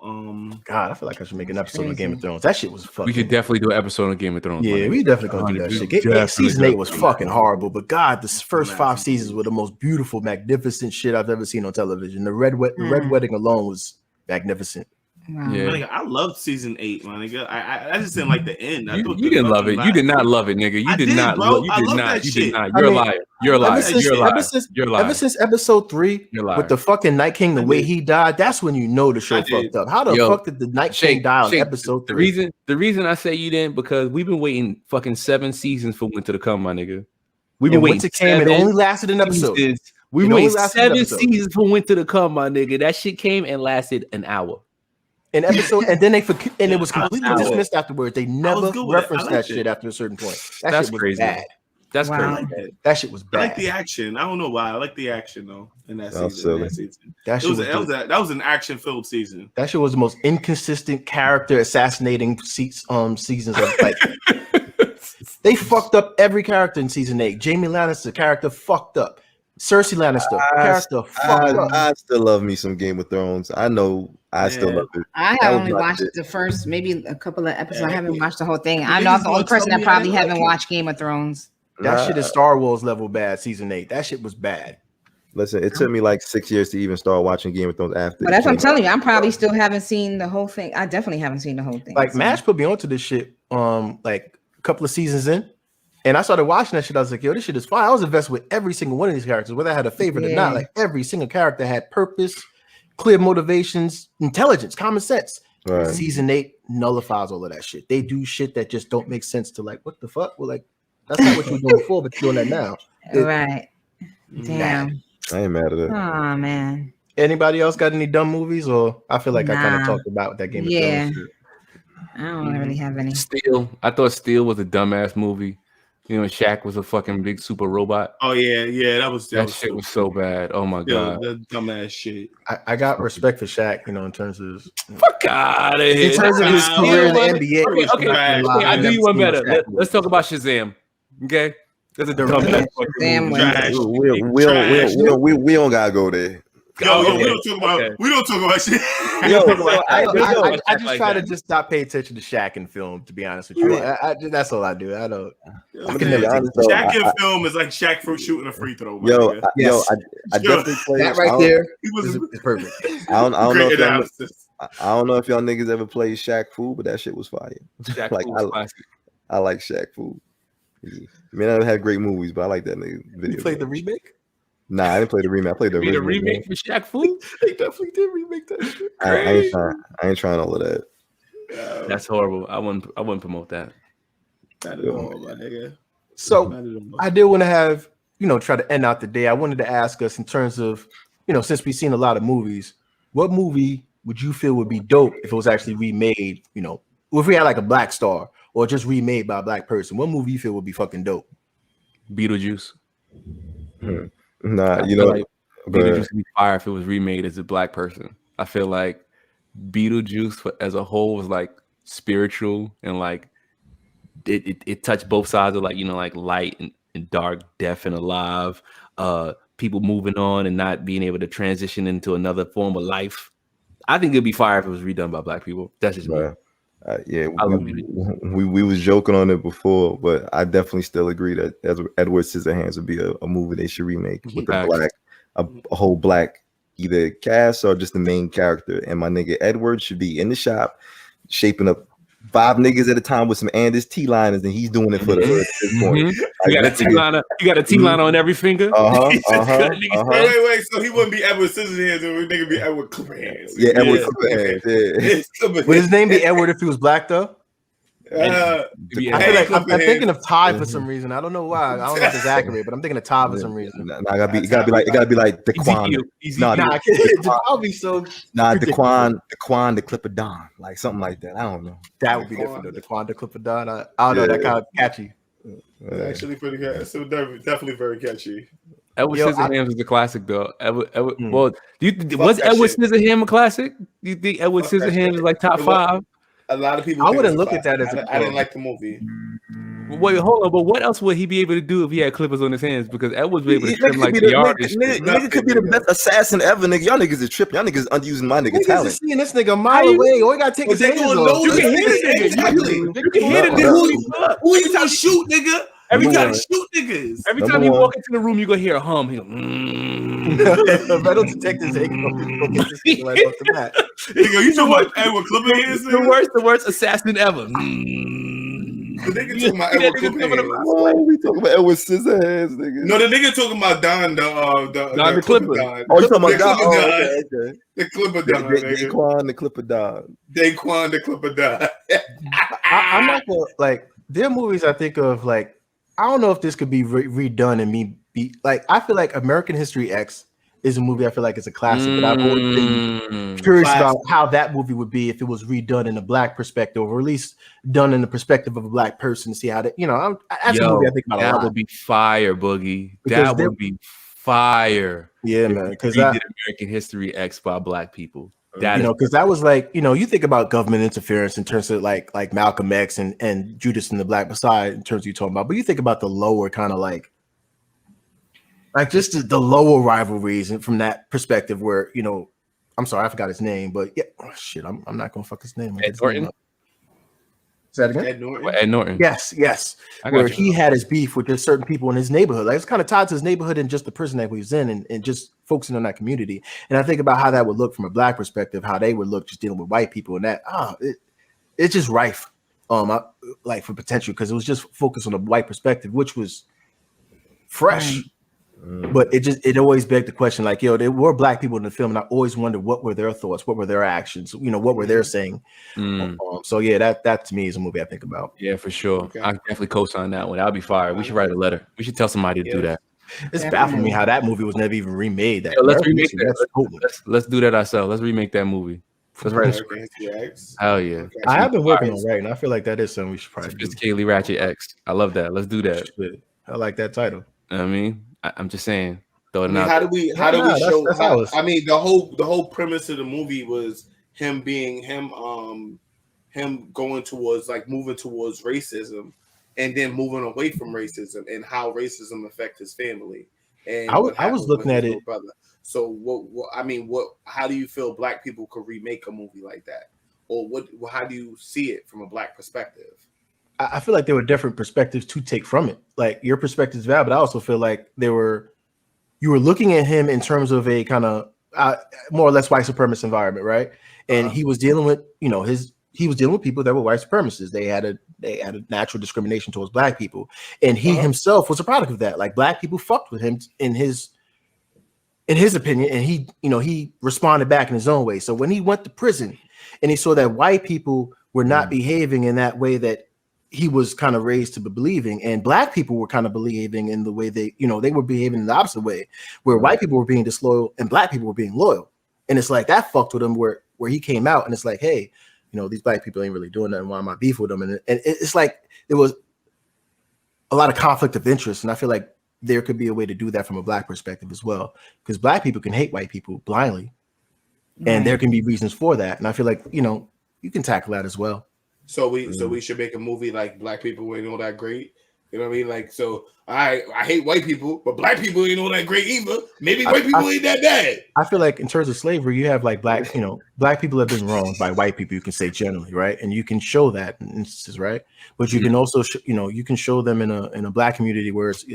God, I feel like I should make an episode of Game of Thrones. That shit was fucking. We should definitely do an episode on Game of Thrones. Yeah, we definitely gonna do that shit. Season 8 was fucking horrible, but God, the first 5 seasons were the most beautiful, magnificent shit I've ever seen on television. The Red Wedding alone was magnificent. Wow. Yeah. I loved season 8, my nigga. I just didn't like the end. You didn't love it. You did not love it, nigga. You did not. You did not. You did not. You're a liar. You're a liar. You're a liar. You're a liar. Ever since episode 3, with the fucking Night King, the way he died, that's when you know the show fucked up. How the fuck did the Night King die on episode 3? The reason I say you didn't, because we've been waiting fucking 7 seasons for Winter to come, my nigga. We've been waiting. Winter came. It only lasted an episode. We've been waiting 7 seasons for Winter to come, my nigga. That shit came and lasted an hour. An episode, and then it was completely dismissed afterwards. They never referenced that shit after a certain point. That shit was crazy. Bad. That's crazy. That shit was bad. I like the action. I don't know why. I like the action though. In that season. That was an action-filled season. That shit was the most inconsistent character assassinating seasons of like. They fucked up every character in season 8. Jaime Lannister character fucked up. Cersei Lannister character fucked up. I still love me some Game of Thrones. I know. I still love it. I have only watched the first, maybe a couple of episodes. I haven't watched the whole thing. I know I'm the only person that probably haven't watched Game of Thrones. That shit is Star Wars level bad. Season 8. That shit was bad. Listen, it took me like 6 years to even start watching Game of Thrones after. But that's what I'm telling you. I'm probably still haven't seen the whole thing. I definitely haven't seen the whole thing. Like Mash put me onto this shit like a couple of seasons in. And I started watching that shit. I was like, yo, this shit is fine. I was invested with every single one of these characters, whether I had a favorite or not. Like every single character had purpose, clear motivations, intelligence, common sense. Right. Season 8 nullifies all of that shit. They do shit that just don't make sense to like, what the fuck? Well, like, that's not what you were doing before, but you're doing that now. Right. Damn. I ain't mad at it. Oh, man. Anybody else got any dumb movies? Or I feel like I kind of talked about that Game of Thrones shit. I don't really have any. I thought Steel was a dumbass movie. You know, Shaq was a fucking big super robot. Oh yeah, that shit was so bad. Oh my god, that dumbass shit. I got respect for Shaq, you know, in terms of his fuck out of here. In terms of his career in the NBA. Okay. I do you one better. Let's talk about Shazam. Okay, that's a dumbass. We don't gotta go there. we don't talk about shit. I just try to just stop paying attention to Shaq in film. To be honest with you, that's all I do. I don't. I can never honest, Shaq in film is like Shaq for shooting a free throw. I definitely played that right there. Is perfect. I don't know if y'all niggas ever played Shaq Fu, but that shit was fire. Shaq like was classic. I like Shaq Fu. I mean, I had great movies, but I like that nigga video. You played the remake? Nah, I didn't play the remake. I played the original. The remake for Shaq Fu? They definitely did remake that shit. I ain't trying all of that. That's horrible. I wouldn't promote that. So I did want to have, try to end out the day. I wanted to ask us in terms of, since we've seen a lot of movies, what movie would you feel would be dope if it was actually remade, if we had like a black star or just remade by a black person? What movie you feel would be fucking dope? Beetlejuice. Nah, like Beetlejuice would be fire if it was remade as a black person. I feel like Beetlejuice as a whole was like spiritual and like it touched both sides of like like light and dark, death and alive, people moving on and not being able to transition into another form of life. I think it'd be fire if it was redone by black people. That's just me. We was joking on it before, but I definitely still agree that Edward Scissorhands would be a movie they should remake with a whole black either cast or just the main character. And my nigga Edward should be in the shop shaping up 5 niggas at a time with some Anders T-liners, and he's doing it for the hood at this point. You got a T-liner on every finger. Wait. So he wouldn't be Edward Scissorhands, or nigga be Edward Clipperhands. Yeah, Edward Clipperhands. Yeah. Would his name be Edward if he was black though? I feel like I'm thinking of Ty for some reason. I don't know why. I don't know if it's accurate, but I'm thinking of Ty for some reason. It gotta be like Daquan. Daquan the Clipper Don, like something like that. I don't know. That would be different. Daquan the Clipper Don. I don't know. That kind of catchy. It's actually pretty good. So definitely very catchy. Edward Scissorhands was a classic though. Well, was Edward Scissorhands a classic? Do you think Edward Scissorhands is like top 5? A lot of people. I wouldn't look at that as I didn't like the movie. Wait, hold on. But what else would he be able to do if he had clippers on his hands? Because Edward's be able to trim like the artist. Nigga could be the best assassin ever, nigga. Y'all niggas is tripping. Y'all niggas underusing my nigga talent. Seeing this nigga a mile away. All you gotta take his hands off. You can hear this nigga. You can hear the nigga. Who you trying to shoot, nigga? Every time shoot niggas. Every time you walk into the room, you go hear a hum. He go, Metal detectors ain't gonna get this nigga right off the bat. You talking about Edward Clipperhands? The worst assassin ever. The nigga talking about Edward Clipperhands. We talking about Edward Scissorhands, nigga. No, the nigga talking about Don, the Clipper. Oh, you talking about Don? Okay. The Clipper Don. Daquan the Clipper Don. Daquan the Clipper Don. I'm not gonna like. There are movies I think of like. I don't know if this could be redone and be like. I feel like American History X is a movie I feel like it's a classic, but I've always been curious about how that movie would be if it was redone in a black perspective, or at least done in the perspective of a black person. See how that, that's a movie I think about a lot. That would be fire, Boogie. That would be fire. Yeah, man. Because did American History X by black people. Because that was like, you think about government interference in terms of like Malcolm X and Judas and the Black Messiah in terms of you talking about, but you think about the lower kind of like just the lower rivalries and from that perspective where, I'm sorry, I forgot his name, but yeah, I'm not gonna fuck his name. Ed Norton. Say that again? Ed Norton. Yes. Where he had his beef with just certain people in his neighborhood. Like it's kind of tied to his neighborhood and just the prison that he was in and just focusing on that community. And I think about how that would look from a black perspective, how they would look just dealing with white people and that, it's just rife. Like for potential, because it was just focused on a white perspective, which was fresh. But it always begged the question, like, there were black people in the film, and I always wondered what were their thoughts, what were their actions, what were they saying. So yeah, that to me is a movie I think about. Yeah, for sure. Okay. I definitely co-sign that one. That'll be fire. We should write a letter. We should tell somebody to do that. It's baffling me how that movie was never even remade. Let's remake that. Let's do that ourselves. Let's remake that movie. Let's write a script. Hell yeah. Okay. I have been working on writing. I feel like that is something we should probably do. Sophisticatedly Ratchet X. I love that. Let's do that. I like that title. I mean, I'm just saying. How do we show? The whole premise of the movie was him going towards moving towards racism, and then moving away from racism, and how racism affects his family. And I what was happened looking with at his it. little brother. So what? I mean, what? How do you feel Black people could remake a movie like that, or what? How do you see it from a Black perspective? I feel like there were different perspectives to take from it. Like your perspective is valid, but I also feel like you were looking at him in terms of a kind of more or less white supremacist environment, right? And he was dealing with, he was dealing with people that were white supremacists. They had a natural discrimination towards Black people, and he himself was a product of that. Like Black people fucked with him in his opinion, and he responded back in his own way. So when he went to prison and he saw that white people were not behaving in that way that he was kind of raised to be believing, and Black people were kind of believing in the way they were behaving in the opposite way, where white people were being disloyal and Black people were being loyal. And it's like that fucked with him where he came out and it's like, hey, these Black people ain't really doing nothing. Why am I beef with them? And it's like there was a lot of conflict of interest. And I feel like there could be a way to do that from a Black perspective as well, because Black people can hate white people blindly, and there can be reasons for that. And I feel like you can tackle that as well. So we should make a movie like Black people ain't all that great. You know what I mean? Like, so I hate white people, but Black people ain't all that great either. Maybe white people ain't that bad. I feel like in terms of slavery, you have like Black people have been wronged by white people. You can say generally, right? And you can show that in instances, right? But you can also, you can show them in a Black community where it's,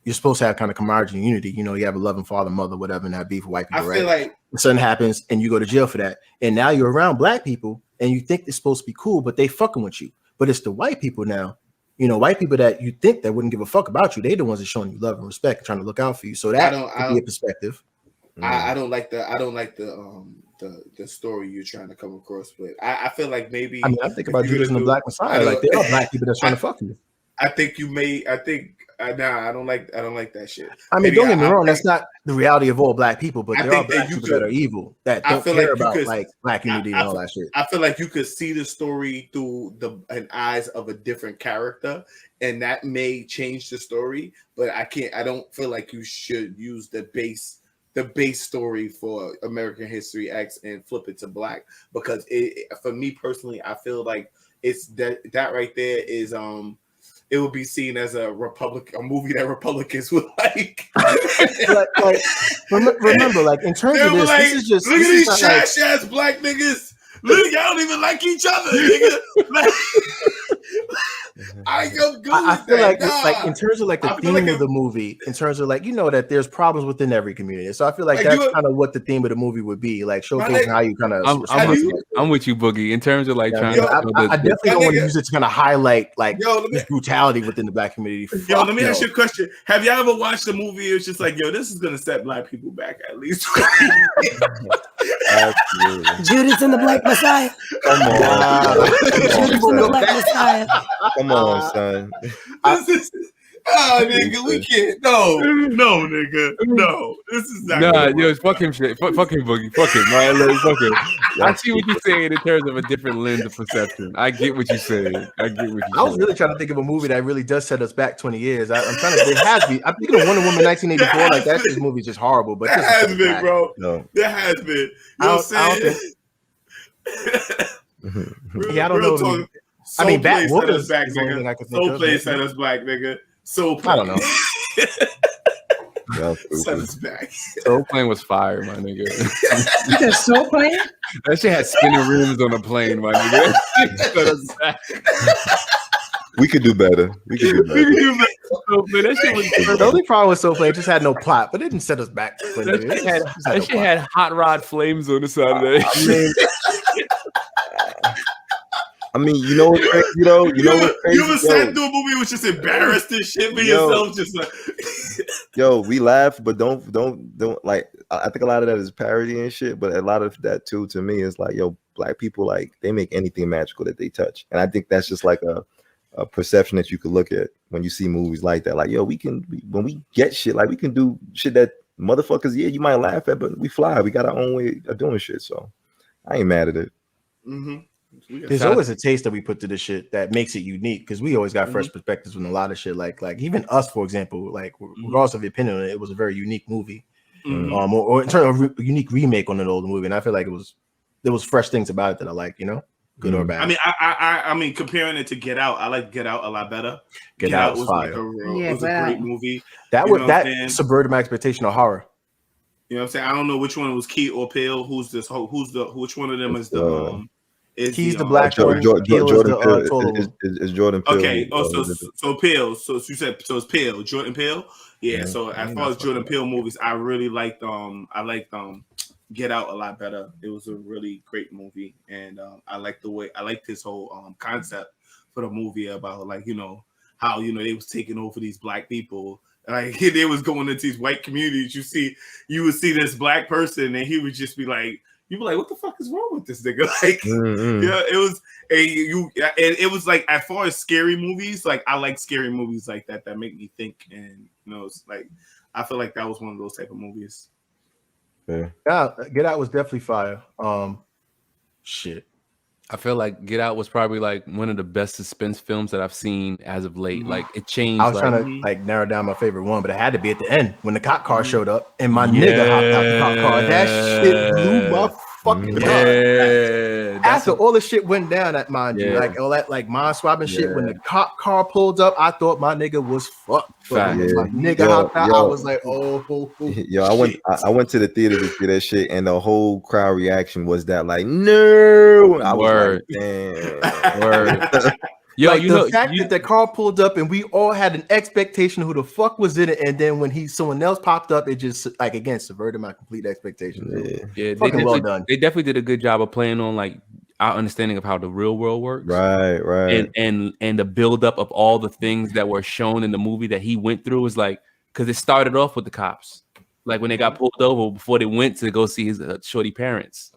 you're supposed to have kind of camaraderie and unity. You have a loving father, mother, whatever, and have beef with white people, right? I feel like something happens and you go to jail for that, and now you're around Black people and you think it's supposed to be cool, but they fucking with you. But it's the white people now. White people that you think that wouldn't give a fuck about you, they're the ones that showing you love and respect and trying to look out for you. So that could be a perspective. I don't like the story you're trying to come across with. I feel like maybe I think about Judas and the Black Messiah. Like there are Black people that's trying to fuck you. I think I don't like that shit. I mean, don't get me wrong, that's not the reality of all Black people, but there are Black people that are evil that don't care about like Black unity and all that shit. I feel like you could see the story through an eyes of a different character, and that may change the story. But I don't feel like you should use the base story for American History X and flip it to Black, because for me personally, I feel like it's that right there is it would be seen as a movie that Republicans would like. Remember, like in terms of this, like, this is just look at these trash ass Black niggas. Look, y'all don't even like each other, nigga. I feel like in terms of like the theme of the movie, in terms of like that there's problems within every community. So I feel like that's kind of what the theme of the movie would be, like showcasing how you kind of. I'm with you, Boogie. In terms of like trying. I definitely don't want to use it to kind of highlight like this brutality within the Black community. Let me ask you a question. Have y'all ever watched a movie? It's just like, this is gonna set Black people back at least. Judas and the Black Messiah. Come on. Judas and the Black Messiah. Come on, son. Nigga, we can't. No, nigga, no. This is not. Nah, it's fuck him, shit. Fuck him, Boogie. Fuck him, right? Like, fuck him. I see what you're saying in terms of a different lens of perception. I get what you're saying. I was really trying to think of a movie that really does set us back 20 years. I'm trying to. There has been. I'm thinking of Wonder Woman 1984. Like that movie's just horrible. But that has been, bro. No. That has been. You know what I'm saying? I don't know. I mean, Batwoman is back, nigga. Soul Plane set us back, nigga. Soul Plane. I don't know. Set us back. Soul Plane was fire, my nigga. You said Soul Plane? That shit had spinning rims on a plane, my nigga. Set us back. We could do better. That shit was, the only problem with Soul Plane just had no plot, but it didn't set us back. That shit had hot rod flames on the side of that. I mean, you know what's crazy though? You ever sat through a movie was just embarrassed and shit for yourself, just like we laugh, but don't like. I think a lot of that is parody and shit, but a lot of that too, to me, is like, Black people, like, they make anything magical that they touch, and I think that's just like a perception that you could look at when you see movies like that. Like, when we get shit, like, we can do shit that motherfuckers, you might laugh at, but we fly. We got our own way of doing shit, so I ain't mad at it. Mm-hmm. There's always a taste that we put to the shit that makes it unique, because we always got fresh perspectives on a lot of shit. Like even us, for example, like regardless of your opinion on it, it was a very unique movie, or in terms of unique remake on an old movie. And I feel like there was fresh things about it that I like. good or bad. I mean, comparing it to Get Out, I like Get Out a lot better. Get Out was fire. like it was a great movie. That You was know that what I'm saying? subverted my expectation of horror. You know what I'm saying? I don't know which one was Key or Peele. Which one of them is the He's the black one. Jordan Peele Peele is Jordan Peele. Okay. So Peele. So you said so it's Peele. Jordan Peele. Yeah. So as far as Jordan Peele movies, I really liked Get Out a lot better. It was a really great movie, and I liked his whole concept for the movie about like how they was taking over these black people. Like they was going into these white communities. You would see this black person, and he would just be like, you'd be like, what the fuck is wrong with this nigga? Like, it was like, as far as scary movies, like I like scary movies like that make me think, and it's like I feel like that was one of those type of movies. Yeah, Get Out was definitely fire. Shit. I feel like Get Out was probably like one of the best suspense films that I've seen as of late. Like it changed. I was trying to like narrow down my favorite one, but it had to be at the end when the cop car showed up and my nigga hopped out the cop car. That shit blew my fucking mind. After all the shit went down, that mind you, like all that like mind swapping shit. When the cop car pulled up, I thought my nigga was fucked. But when my nigga hopped out, I was like, I went to the theater to see that shit, and the whole crowd reaction was that like, no. I was like, damn. Word. Yo, like the fact that the car pulled up and we all had an expectation who the fuck was in it, and then when someone else popped up, it just like again subverted my complete expectations. Yeah, well done. They definitely did a good job of playing on like our understanding of how the real world works. Right. And the buildup of all the things that were shown in the movie that he went through was like, because it started off with the cops, like when they got pulled over before they went to go see his shorty parents.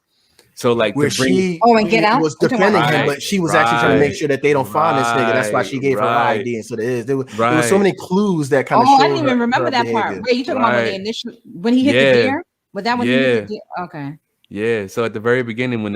So like where and Get Out was defending him, but she was actually trying to make sure that they don't find this nigga. That's why she gave her ID. And so there was so many clues that kind of. I didn't even remember that part. Wait, you talking about when he hit the deer? Was that when he hit the deer? Okay. Yeah. So at the very beginning, when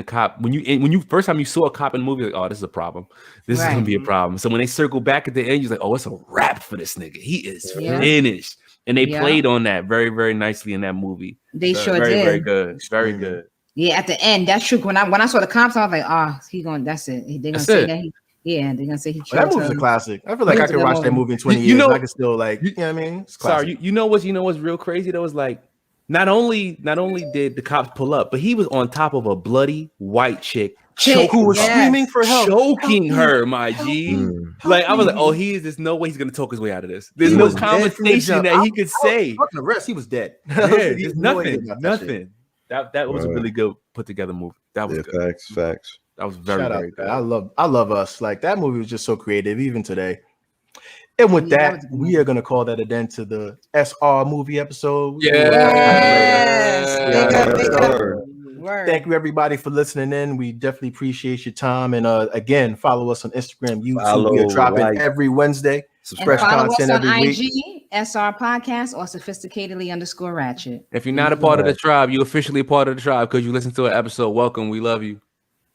you first time you saw a cop in the movie, like, oh, this is a problem. This is gonna be a problem. So when they circle back at the end, you're like, oh, it's a wrap for this nigga. He is finished. And they played on that very, very nicely in that movie. They sure very, did. very good. Very good. Yeah, at the end, that's true. When I saw the cops, I was like, he going. That's it. They're gonna say that. They're gonna say he killed that movie's a classic. I feel like I could watch that movie in 20 years. And I could still like, you know what I mean? It's sorry, you know what's real crazy? That was like, not only did the cops pull up, but he was on top of a bloody white chick who was screaming for help, choking her, my G. Like I was like, oh, there's no way he's gonna talk his way out of this. There's no conversation that he could say. Fucking arrest, he was dead. Yeah, there's nothing. That was a really good put together movie. That was good. Facts. That was very good. I love Us. Like that movie was just so creative, even today. And with that, we are gonna call that an end to the SR movie episode. Thank you everybody for listening in. We definitely appreciate your time. And again, follow us on Instagram, YouTube. We are dropping every Wednesday. Fresh content every week. IG, SR Podcast, or Sophisticatedly_Ratchet. If you're not a part of the tribe, you're officially a part of the tribe because you listened to an episode. Welcome. We love you.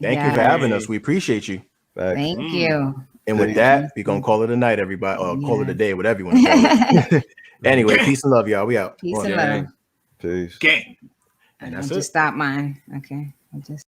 Thank you for having us. We appreciate you. Thank you. And with that, we're going to call it a night, everybody. Or call it a day, whatever you want to call it. Anyway, peace and love, y'all. We out. Peace and love. Peace. Gang. And I just stopped mine. Okay. I just